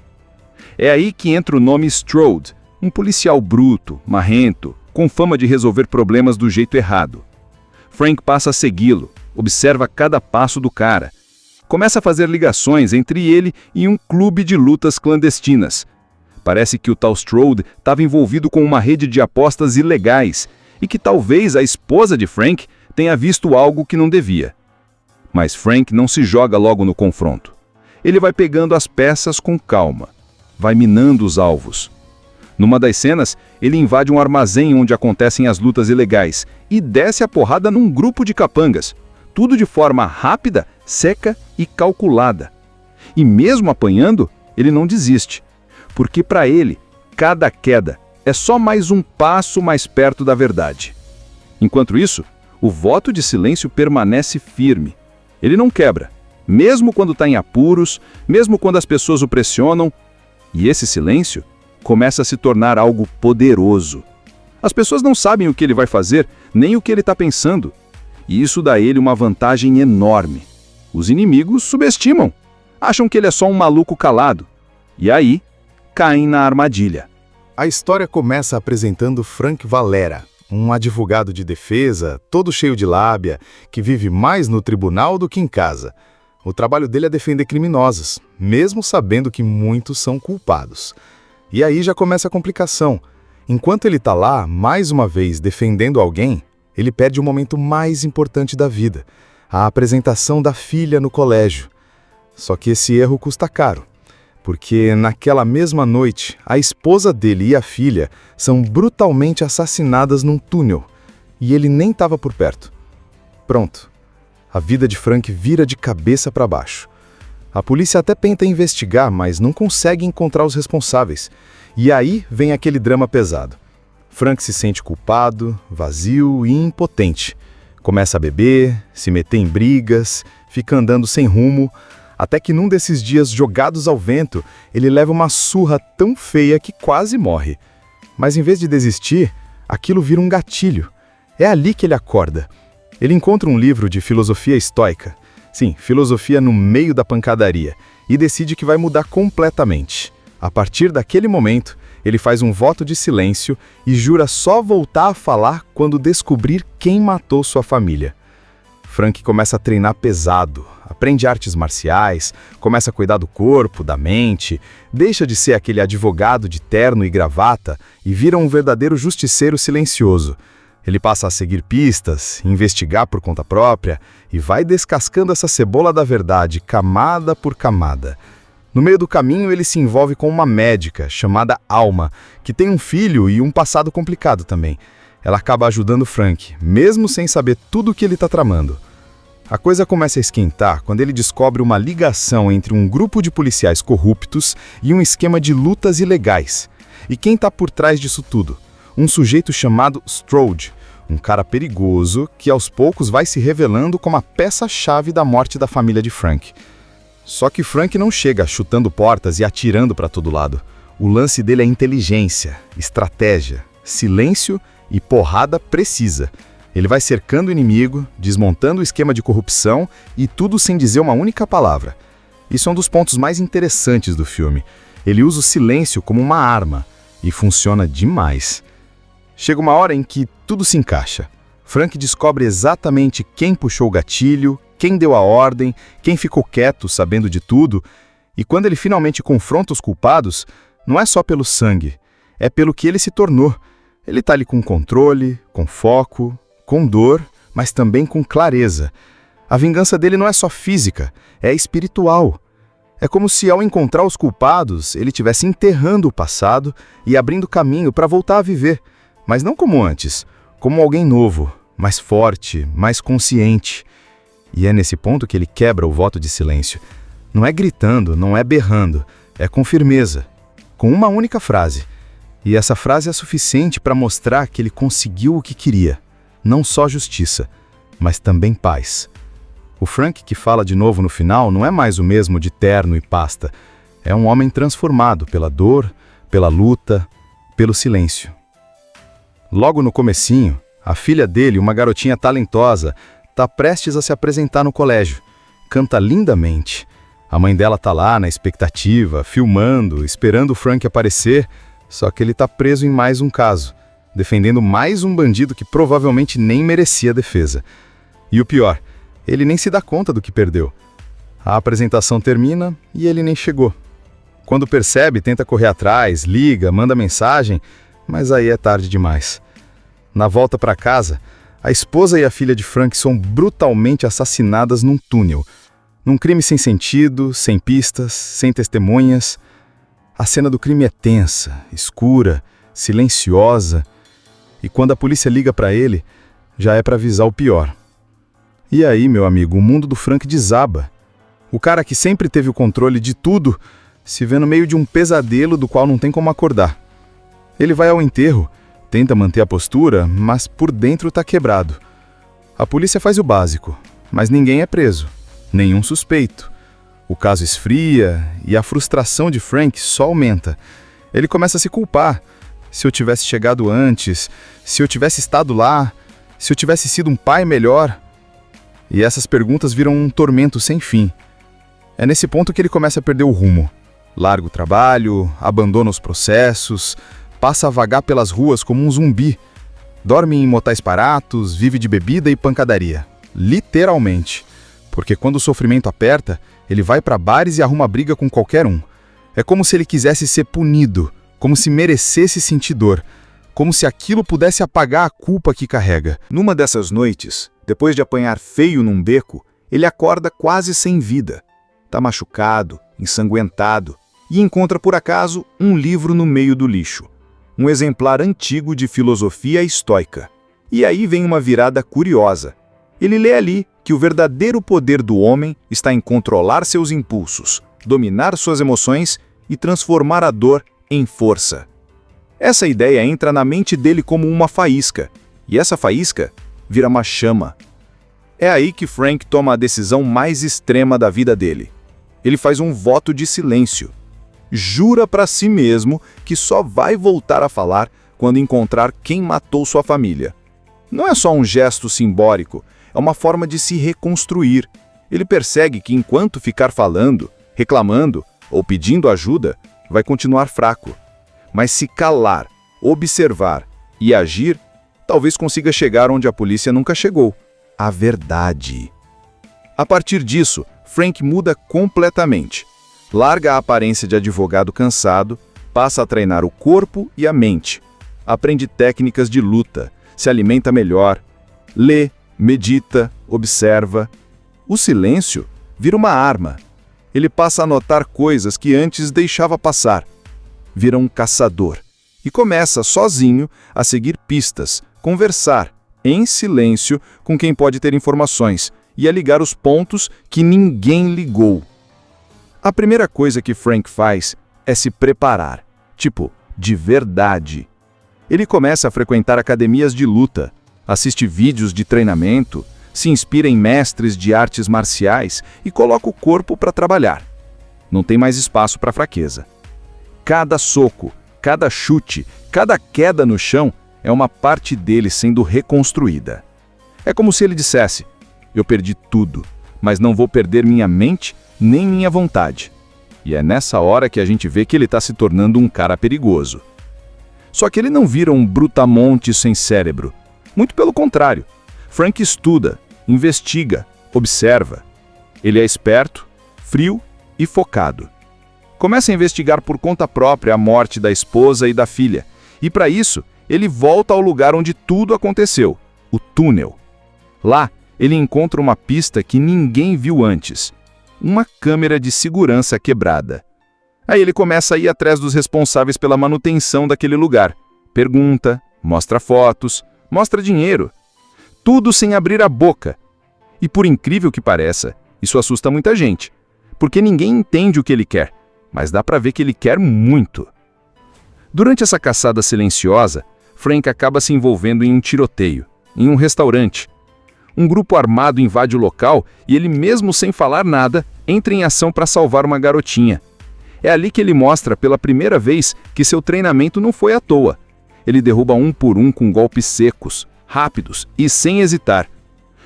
É aí que entra o nome Strode, um policial bruto, marrento, com fama de resolver problemas do jeito errado. Frank passa a segui-lo, observa cada passo do cara. Começa a fazer ligações entre ele e um clube de lutas clandestinas. Parece que o tal Strode estava envolvido com uma rede de apostas ilegais e que talvez a esposa de Frank tenha visto algo que não devia. Mas Frank não se joga logo no confronto. Ele vai pegando as peças com calma, vai minando os alvos. Numa das cenas, ele invade um armazém onde acontecem as lutas ilegais e desce a porrada num grupo de capangas. Tudo de forma rápida, seca e calculada. E mesmo apanhando, ele não desiste. Porque para ele, cada queda é só mais um passo mais perto da verdade. Enquanto isso, o voto de silêncio permanece firme. Ele não quebra, mesmo quando está em apuros, mesmo quando as pessoas o pressionam. E esse silêncio começa a se tornar algo poderoso. As pessoas não sabem o que ele vai fazer, nem o que ele está pensando. E isso dá a ele uma vantagem enorme. Os inimigos subestimam. Acham que ele é só um maluco calado. E aí, caem na armadilha. A história começa apresentando Frank Valera, um advogado de defesa, todo cheio de lábia, que vive mais no tribunal do que em casa. O trabalho dele é defender criminosos, mesmo sabendo que muitos são culpados. E aí já começa a complicação. Enquanto ele está lá, mais uma vez, defendendo alguém, ele perde o momento mais importante da vida, a apresentação da filha no colégio. Só que esse erro custa caro, porque naquela mesma noite, a esposa dele e a filha são brutalmente assassinadas num túnel, e ele nem estava por perto. Pronto. A vida de Frank vira de cabeça para baixo. A polícia até tenta investigar, mas não consegue encontrar os responsáveis. E aí vem aquele drama pesado. Frank se sente culpado, vazio e impotente. Começa a beber, se meter em brigas, fica andando sem rumo, até que num desses dias jogados ao vento, ele leva uma surra tão feia que quase morre. Mas em vez de desistir, aquilo vira um gatilho. É ali que ele acorda. Ele encontra um livro de filosofia estoica, sim, filosofia no meio da pancadaria, e decide que vai mudar completamente. A partir daquele momento, ele faz um voto de silêncio e jura só voltar a falar quando descobrir quem matou sua família. Frank começa a treinar pesado, aprende artes marciais, começa a cuidar do corpo, da mente, deixa de ser aquele advogado de terno e gravata e vira um verdadeiro justiceiro silencioso. Ele passa a seguir pistas, investigar por conta própria e vai descascando essa cebola da verdade, camada por camada. No meio do caminho, ele se envolve com uma médica chamada Alma, que tem um filho e um passado complicado também. Ela acaba ajudando Frank, mesmo sem saber tudo o que ele está tramando. A coisa começa a esquentar quando ele descobre uma ligação entre um grupo de policiais corruptos e um esquema de lutas ilegais. E quem está por trás disso tudo? Um sujeito chamado Strode, um cara perigoso que aos poucos vai se revelando como a peça-chave da morte da família de Frank. Só que Frank não chega chutando portas e atirando para todo lado. O lance dele é inteligência, estratégia, silêncio e porrada precisa. Ele vai cercando o inimigo, desmontando o esquema de corrupção e tudo sem dizer uma única palavra. Isso é um dos pontos mais interessantes do filme. Ele usa o silêncio como uma arma e funciona demais. Chega uma hora em que tudo se encaixa. Frank descobre exatamente quem puxou o gatilho, quem deu a ordem, quem ficou quieto sabendo de tudo, e quando ele finalmente confronta os culpados, não é só pelo sangue, é pelo que ele se tornou. Ele está ali com controle, com foco, com dor, mas também com clareza. A vingança dele não é só física, é espiritual. É como se ao encontrar os culpados, ele estivesse enterrando o passado e abrindo caminho para voltar a viver. Mas não como antes, como alguém novo, mais forte, mais consciente. E é nesse ponto que ele quebra o voto de silêncio. Não é gritando, não é berrando, é com firmeza, com uma única frase. E essa frase é suficiente para mostrar que ele conseguiu o que queria. Não só justiça, mas também paz. O Frank que fala de novo no final não é mais o mesmo de terno e pasta. É um homem transformado pela dor, pela luta, pelo silêncio. Logo no comecinho, a filha dele, uma garotinha talentosa, está prestes a se apresentar no colégio. Canta lindamente. A mãe dela está lá na expectativa, filmando, esperando o Frank aparecer, só que ele está preso em mais um caso, defendendo mais um bandido que provavelmente nem merecia defesa. E o pior, ele nem se dá conta do que perdeu. A apresentação termina e ele nem chegou. Quando percebe, tenta correr atrás, liga, manda mensagem, mas aí é tarde demais. Na volta para casa, a esposa e a filha de Frank são brutalmente assassinadas num túnel. Num crime sem sentido, sem pistas, sem testemunhas. A cena do crime é tensa, escura, silenciosa. E quando a polícia liga para ele, já é para avisar o pior. E aí, meu amigo, o mundo do Frank desaba. O cara que sempre teve o controle de tudo se vê no meio de um pesadelo do qual não tem como acordar. Ele vai ao enterro, tenta manter a postura, mas por dentro está quebrado. A polícia faz o básico, mas ninguém é preso, nenhum suspeito. O caso esfria e a frustração de Frank só aumenta. Ele começa a se culpar. Se eu tivesse chegado antes, se eu tivesse estado lá, se eu tivesse sido um pai melhor. E essas perguntas viram um tormento sem fim. É nesse ponto que ele começa a perder o rumo. Larga o trabalho, abandona os processos, passa a vagar pelas ruas como um zumbi. Dorme em motéis baratos, vive de bebida e pancadaria. Literalmente. Porque quando o sofrimento aperta, ele vai para bares e arruma briga com qualquer um. É como se ele quisesse ser punido, como se merecesse sentir dor, como se aquilo pudesse apagar a culpa que carrega. Numa dessas noites, depois de apanhar feio num beco, ele acorda quase sem vida. Tá machucado, ensanguentado, e encontra por acaso um livro no meio do lixo. Um exemplar antigo de filosofia estoica. E aí vem uma virada curiosa. Ele lê ali que o verdadeiro poder do homem está em controlar seus impulsos, dominar suas emoções e transformar a dor em força. Essa ideia entra na mente dele como uma faísca, e essa faísca vira uma chama. É aí que Frank toma a decisão mais extrema da vida dele. Ele faz um voto de silêncio. Jura para si mesmo que só vai voltar a falar quando encontrar quem matou sua família. Não é só um gesto simbólico, é uma forma de se reconstruir. Ele percebe que enquanto ficar falando, reclamando ou pedindo ajuda, vai continuar fraco. Mas se calar, observar e agir, talvez consiga chegar onde a polícia nunca chegou. A verdade. A partir disso, Frank muda completamente. Larga a aparência de advogado cansado, passa a treinar o corpo e a mente. Aprende técnicas de luta, se alimenta melhor, lê, medita, observa. O silêncio vira uma arma. Ele passa a notar coisas que antes deixava passar. Vira um caçador e começa sozinho a seguir pistas, conversar em silêncio com quem pode ter informações e a ligar os pontos que ninguém ligou. A primeira coisa que Frank faz é se preparar, de verdade. Ele começa a frequentar academias de luta, assiste vídeos de treinamento, se inspira em mestres de artes marciais e coloca o corpo para trabalhar. Não tem mais espaço para fraqueza. Cada soco, cada chute, cada queda no chão é uma parte dele sendo reconstruída. É como se ele dissesse: eu perdi tudo, mas não vou perder minha mente nem minha vontade. E é nessa hora que a gente vê que ele está se tornando um cara perigoso. Só que ele não vira um brutamonte sem cérebro. Muito pelo contrário. Frank estuda, investiga, observa. Ele é esperto, frio e focado. Começa a investigar por conta própria a morte da esposa e da filha. E para isso, ele volta ao lugar onde tudo aconteceu, o túnel. Lá, ele encontra uma pista que ninguém viu antes. Uma câmera de segurança quebrada. Aí ele começa a ir atrás dos responsáveis pela manutenção daquele lugar. Pergunta, mostra fotos, mostra dinheiro. Tudo sem abrir a boca. E por incrível que pareça, isso assusta muita gente. Porque ninguém entende o que ele quer, mas dá pra ver que ele quer muito. Durante essa caçada silenciosa, Frank acaba se envolvendo em um tiroteio, em um restaurante. Um grupo armado invade o local e ele, mesmo sem falar nada, entra em ação para salvar uma garotinha. É ali que ele mostra pela primeira vez que seu treinamento não foi à toa. Ele derruba um por um com golpes secos, rápidos e sem hesitar.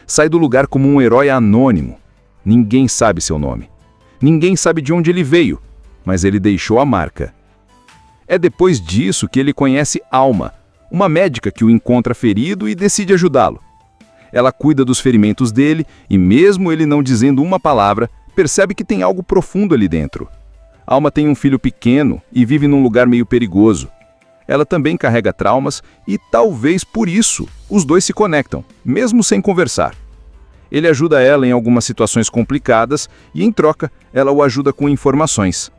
Sai do lugar como um herói anônimo. Ninguém sabe seu nome. Ninguém sabe de onde ele veio, mas ele deixou a marca. É depois disso que ele conhece Alma, uma médica que o encontra ferido e decide ajudá-lo. Ela cuida dos ferimentos dele e, mesmo ele não dizendo uma palavra, percebe que tem algo profundo ali dentro. Alma tem um filho pequeno e vive num lugar meio perigoso. Ela também carrega traumas e, talvez por isso, os dois se conectam, mesmo sem conversar. Ele ajuda ela em algumas situações complicadas e, em troca, ela o ajuda com informações.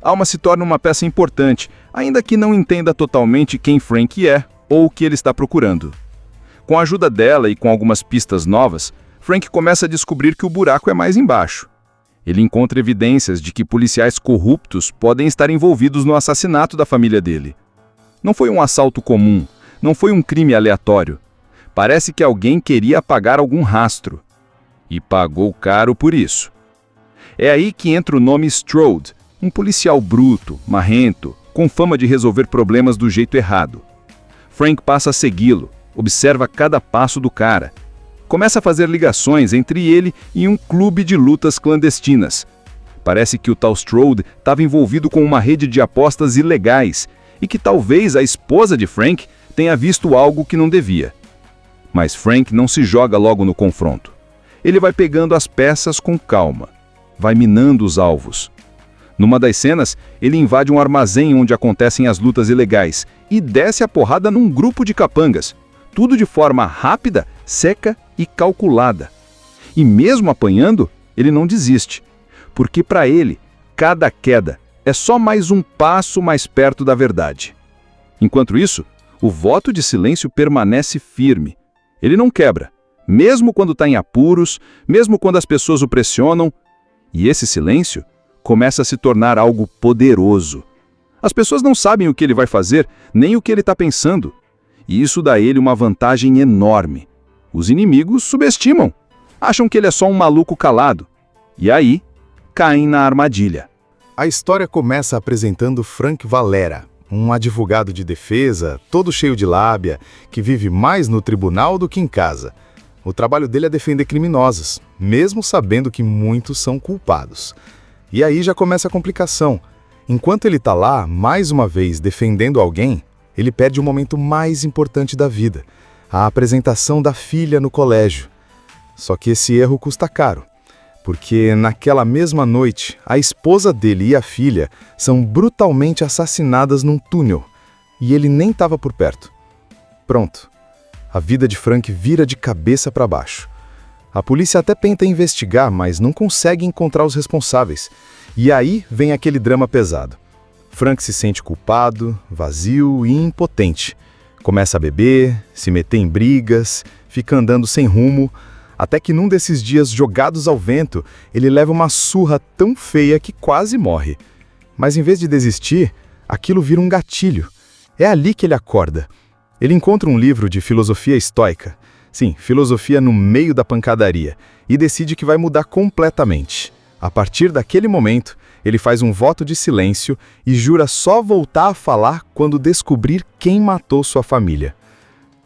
Alma se torna uma peça importante, ainda que não entenda totalmente quem Frank é ou o que ele está procurando. Com a ajuda dela e com algumas pistas novas, Frank começa a descobrir que o buraco é mais embaixo. Ele encontra evidências de que policiais corruptos podem estar envolvidos no assassinato da família dele. Não foi um assalto comum, não foi um crime aleatório. Parece que alguém queria apagar algum rastro. E pagou caro por isso. É aí que entra o nome Strode, um policial bruto, marrento, com fama de resolver problemas do jeito errado. Frank passa a segui-lo, observa cada passo do cara. Começa a fazer ligações entre ele e um clube de lutas clandestinas. Parece que o tal Strode estava envolvido com uma rede de apostas ilegais e que talvez a esposa de Frank tenha visto algo que não devia. Mas Frank não se joga logo no confronto. Ele vai pegando as peças com calma, vai minando os alvos. Numa das cenas, ele invade um armazém onde acontecem as lutas ilegais e desce a porrada num grupo de capangas, tudo de forma rápida, seca e calculada. E mesmo apanhando, ele não desiste, porque para ele, cada queda é só mais um passo mais perto da verdade. Enquanto isso, o voto de silêncio permanece firme. Ele não quebra, mesmo quando está em apuros, mesmo quando as pessoas o pressionam. E esse silêncio começa a se tornar algo poderoso. As pessoas não sabem o que ele vai fazer, nem o que ele está pensando. E isso dá a ele uma vantagem enorme. Os inimigos subestimam, acham que ele é só um maluco calado. E aí, caem na armadilha. A história começa apresentando Frank Valera, um advogado de defesa, todo cheio de lábia, que vive mais no tribunal do que em casa. O trabalho dele é defender criminosos, mesmo sabendo que muitos são culpados. E aí já começa a complicação. Enquanto ele está lá, mais uma vez, defendendo alguém, ele perde o momento mais importante da vida, a apresentação da filha no colégio. Só que esse erro custa caro, porque naquela mesma noite, a esposa dele e a filha são brutalmente assassinadas num túnel, e ele nem estava por perto. Pronto. A vida de Frank vira de cabeça para baixo. A polícia até tenta investigar, mas não consegue encontrar os responsáveis. E aí vem aquele drama pesado. Frank se sente culpado, vazio e impotente. Começa a beber, se meter em brigas, fica andando sem rumo, até que num desses dias jogados ao vento, ele leva uma surra tão feia que quase morre. Mas em vez de desistir, aquilo vira um gatilho. É ali que ele acorda. Ele encontra um livro de filosofia estoica. Sim, filosofia no meio da pancadaria. E decide que vai mudar completamente. A partir daquele momento, ele faz um voto de silêncio e jura só voltar a falar quando descobrir quem matou sua família.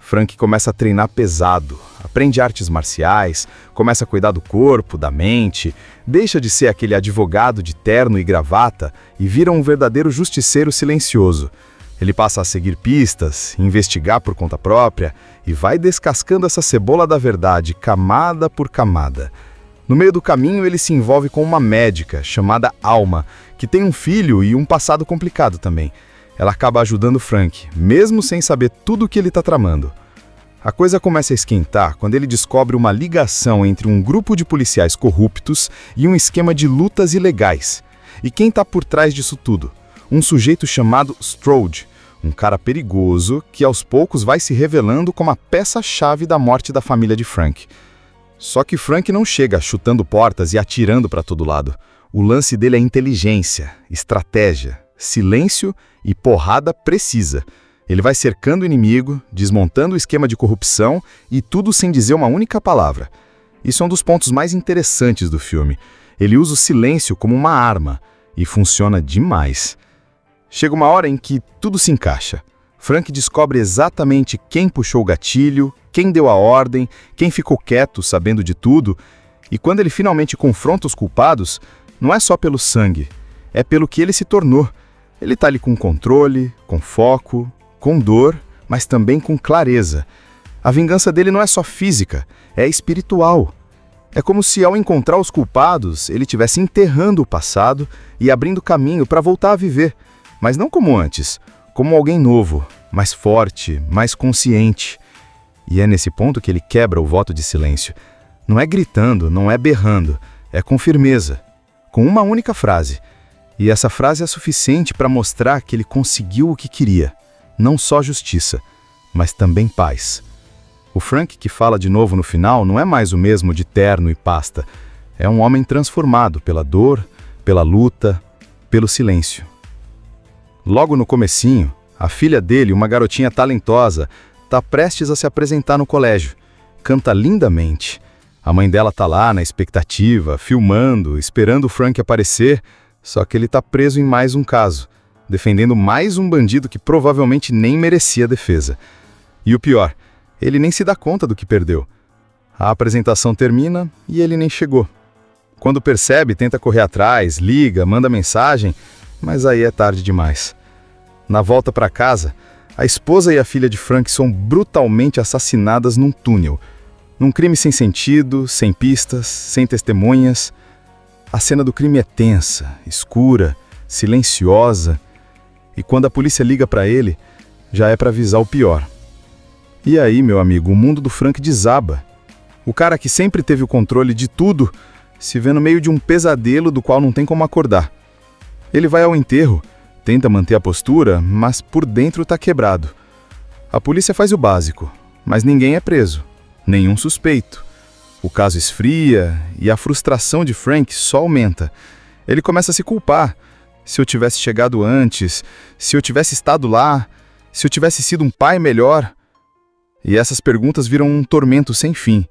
Frank começa a treinar pesado, aprende artes marciais, começa a cuidar do corpo, da mente, deixa de ser aquele advogado de terno e gravata e vira um verdadeiro justiceiro silencioso. Ele passa a seguir pistas, investigar por conta própria e vai descascando essa cebola da verdade, camada por camada. No meio do caminho, ele se envolve com uma médica chamada Alma, que tem um filho e um passado complicado também. Ela acaba ajudando Frank, mesmo sem saber tudo o que ele está tramando. A coisa começa a esquentar quando ele descobre uma ligação entre um grupo de policiais corruptos e um esquema de lutas ilegais. E quem está por trás disso tudo? Um sujeito chamado Strode, um cara perigoso que aos poucos vai se revelando como a peça-chave da morte da família de Frank. Só que Frank não chega chutando portas e atirando para todo lado. O lance dele é inteligência, estratégia, silêncio e porrada precisa. Ele vai cercando o inimigo, desmontando o esquema de corrupção e tudo sem dizer uma única palavra. Isso é um dos pontos mais interessantes do filme. Ele usa o silêncio como uma arma e funciona demais. Chega uma hora em que tudo se encaixa. Frank descobre exatamente quem puxou o gatilho, quem deu a ordem, quem ficou quieto sabendo de tudo. E quando ele finalmente confronta os culpados, não é só pelo sangue, é pelo que ele se tornou. Ele está ali com controle, com foco, com dor, mas também com clareza. A vingança dele não é só física, é espiritual. É como se ao encontrar os culpados, ele estivesse enterrando o passado e abrindo caminho para voltar a viver. Mas não como antes, como alguém novo, mais forte, mais consciente. E é nesse ponto que ele quebra o voto de silêncio. Não é gritando, não é berrando, é com firmeza, com uma única frase. E essa frase é suficiente para mostrar que ele conseguiu o que queria. Não só justiça, mas também paz. O Frank que fala de novo no final não é mais o mesmo de terno e pasta. É um homem transformado pela dor, pela luta, pelo silêncio. Logo no comecinho, a filha dele, uma garotinha talentosa, está prestes a se apresentar no colégio. Canta lindamente. A mãe dela está lá na expectativa, filmando, esperando o Frank aparecer, só que ele está preso em mais um caso, defendendo mais um bandido que provavelmente nem merecia defesa. E o pior, ele nem se dá conta do que perdeu. A apresentação termina e ele nem chegou. Quando percebe, tenta correr atrás, liga, manda mensagem, mas aí é tarde demais. Na volta para casa, a esposa e a filha de Frank são brutalmente assassinadas num túnel. Num crime sem sentido, sem pistas, sem testemunhas. A cena do crime é tensa, escura, silenciosa. E quando a polícia liga para ele, já é para avisar o pior. E aí, meu amigo, o mundo do Frank desaba. O cara que sempre teve o controle de tudo se vê no meio de um pesadelo do qual não tem como acordar. Ele vai ao enterro, tenta manter a postura, mas por dentro tá quebrado. A polícia faz o básico, mas ninguém é preso, nenhum suspeito. O caso esfria e a frustração de Frank só aumenta. Ele começa a se culpar. Se eu tivesse chegado antes, se eu tivesse estado lá, se eu tivesse sido um pai melhor. E essas perguntas viram um tormento sem fim.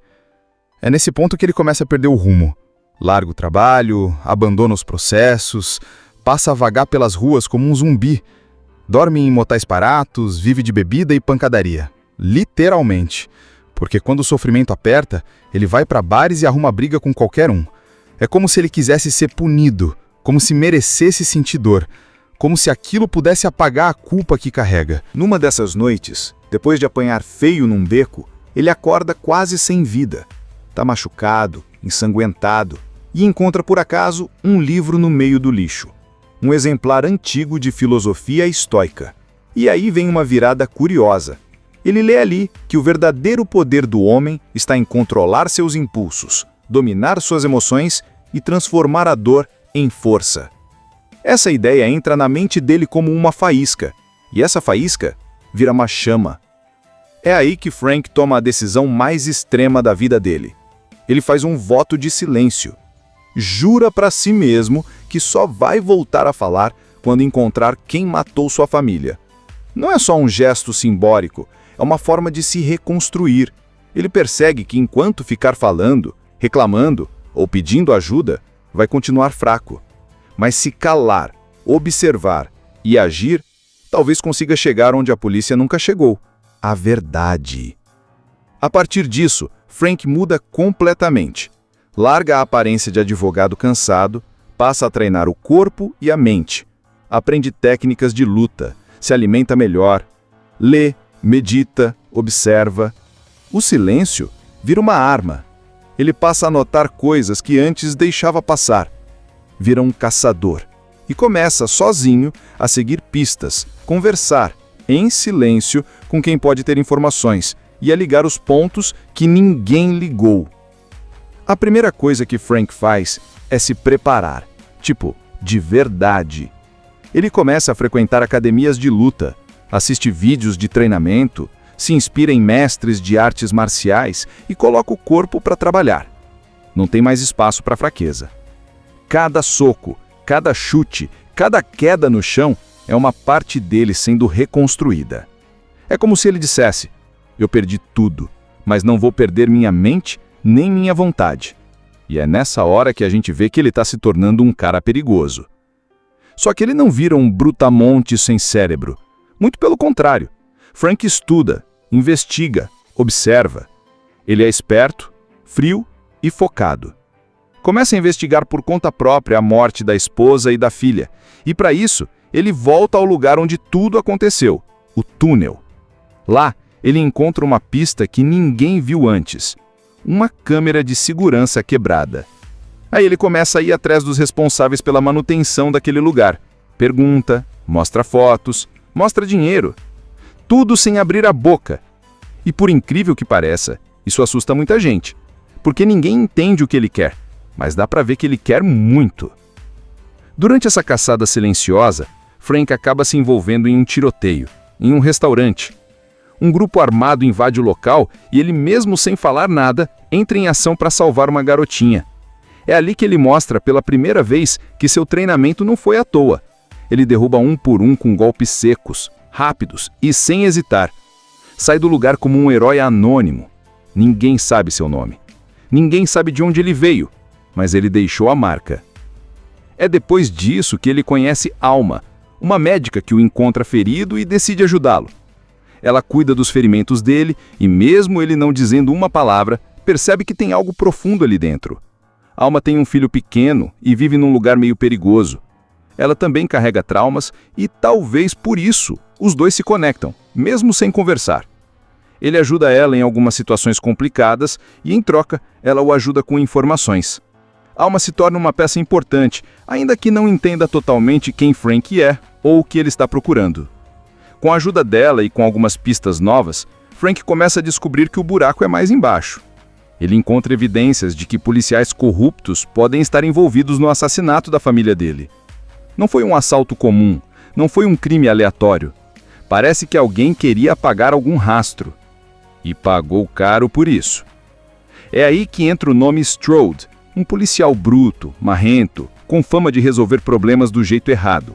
É nesse ponto que ele começa a perder o rumo. Larga o trabalho, abandona os processos, passa a vagar pelas ruas como um zumbi. Dorme em motéis baratos, vive de bebida e pancadaria. Literalmente. Porque quando o sofrimento aperta, ele vai para bares e arruma briga com qualquer um. É como se ele quisesse ser punido, como se merecesse sentir dor, como se aquilo pudesse apagar a culpa que carrega. Numa dessas noites, depois de apanhar feio num beco, ele acorda quase sem vida. Tá machucado, ensanguentado, e encontra por acaso um livro no meio do lixo. Um exemplar antigo de filosofia estoica. E aí vem uma virada curiosa. Ele lê ali que o verdadeiro poder do homem está em controlar seus impulsos, dominar suas emoções e transformar a dor em força. Essa ideia entra na mente dele como uma faísca, e essa faísca vira uma chama. É aí que Frank toma a decisão mais extrema da vida dele. Ele faz um voto de silêncio. Jura para si mesmo que só vai voltar a falar quando encontrar quem matou sua família. Não é só um gesto simbólico, é uma forma de se reconstruir. Ele percebe que enquanto ficar falando, reclamando ou pedindo ajuda, vai continuar fraco. Mas se calar, observar e agir, talvez consiga chegar onde a polícia nunca chegou. A verdade. A partir disso, Frank muda completamente. Larga a aparência de advogado cansado, passa a treinar o corpo e a mente. Aprende técnicas de luta, se alimenta melhor, lê, medita, observa. O silêncio vira uma arma. Ele passa a notar coisas que antes deixava passar. Vira um caçador e começa sozinho a seguir pistas, conversar em silêncio com quem pode ter informações e a ligar os pontos que ninguém ligou. A primeira coisa que Frank faz é se preparar, de verdade. Ele começa a frequentar academias de luta, assiste vídeos de treinamento, se inspira em mestres de artes marciais e coloca o corpo para trabalhar. Não tem mais espaço para fraqueza. Cada soco, cada chute, cada queda no chão é uma parte dele sendo reconstruída. É como se ele dissesse: eu perdi tudo, mas não vou perder minha mente nem minha vontade. E é nessa hora que a gente vê que ele está se tornando um cara perigoso. Só que ele não vira um brutamonte sem cérebro. Muito pelo contrário. Frank estuda, investiga, observa. Ele é esperto, frio e focado. Começa a investigar por conta própria a morte da esposa e da filha. E para isso, ele volta ao lugar onde tudo aconteceu, o túnel. Lá, ele encontra uma pista que ninguém viu antes. Uma câmera de segurança quebrada. Aí ele começa a ir atrás dos responsáveis pela manutenção daquele lugar. Pergunta, mostra fotos, mostra dinheiro. Tudo sem abrir a boca. E por incrível que pareça, isso assusta muita gente. Porque ninguém entende o que ele quer, mas dá pra ver que ele quer muito. Durante essa caçada silenciosa, Frank acaba se envolvendo em um tiroteio, em um restaurante. Um grupo armado invade o local e ele, mesmo sem falar nada, entra em ação para salvar uma garotinha. É ali que ele mostra pela primeira vez que seu treinamento não foi à toa. Ele derruba um por um com golpes secos, rápidos e sem hesitar. Sai do lugar como um herói anônimo. Ninguém sabe seu nome. Ninguém sabe de onde ele veio, mas ele deixou a marca. É depois disso que ele conhece Alma, uma médica que o encontra ferido e decide ajudá-lo. Ela cuida dos ferimentos dele e, mesmo ele não dizendo uma palavra, percebe que tem algo profundo ali dentro. Alma tem um filho pequeno e vive num lugar meio perigoso. Ela também carrega traumas e talvez por isso os dois se conectam, mesmo sem conversar. Ele ajuda ela em algumas situações complicadas e, em troca, ela o ajuda com informações. Alma se torna uma peça importante, ainda que não entenda totalmente quem Frank é ou o que ele está procurando. Com a ajuda dela e com algumas pistas novas, Frank começa a descobrir que o buraco é mais embaixo. Ele encontra evidências de que policiais corruptos podem estar envolvidos no assassinato da família dele. Não foi um assalto comum, não foi um crime aleatório. Parece que alguém queria apagar algum rastro. E pagou caro por isso. É aí que entra o nome Strode, um policial bruto, marrento, com fama de resolver problemas do jeito errado.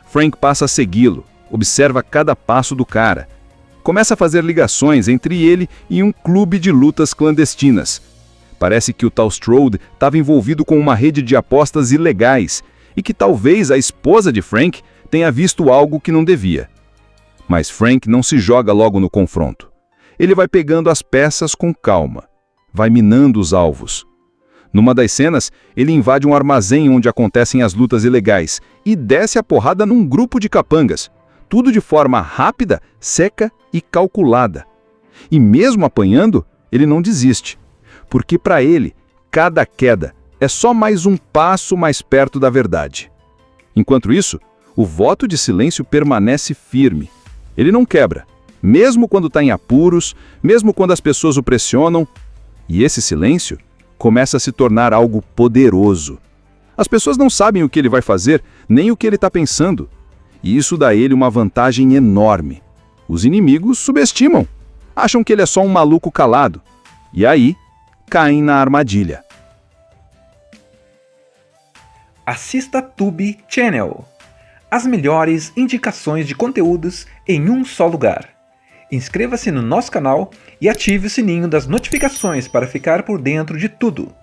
Frank passa a segui-lo, observa cada passo do cara. Começa a fazer ligações entre ele e um clube de lutas clandestinas. Parece que o tal Strode estava envolvido com uma rede de apostas ilegais e que talvez a esposa de Frank tenha visto algo que não devia. Mas Frank não se joga logo no confronto. Ele vai pegando as peças com calma, vai minando os alvos. Numa das cenas, ele invade um armazém onde acontecem as lutas ilegais e desce a porrada num grupo de capangas, tudo de forma rápida, seca e calculada. E mesmo apanhando, ele não desiste, porque para ele, cada queda é só mais um passo mais perto da verdade. Enquanto isso, o voto de silêncio permanece firme. Ele não quebra, mesmo quando está em apuros, mesmo quando as pessoas o pressionam. E esse silêncio começa a se tornar algo poderoso. As pessoas não sabem o que ele vai fazer, nem o que ele está pensando. E isso dá a ele uma vantagem enorme. Os inimigos subestimam, acham que ele é só um maluco calado. E aí, caem na armadilha. Assista Tube Channel. As melhores indicações de conteúdos em um só lugar. Inscreva-se no nosso canal e ative o sininho das notificações para ficar por dentro de tudo.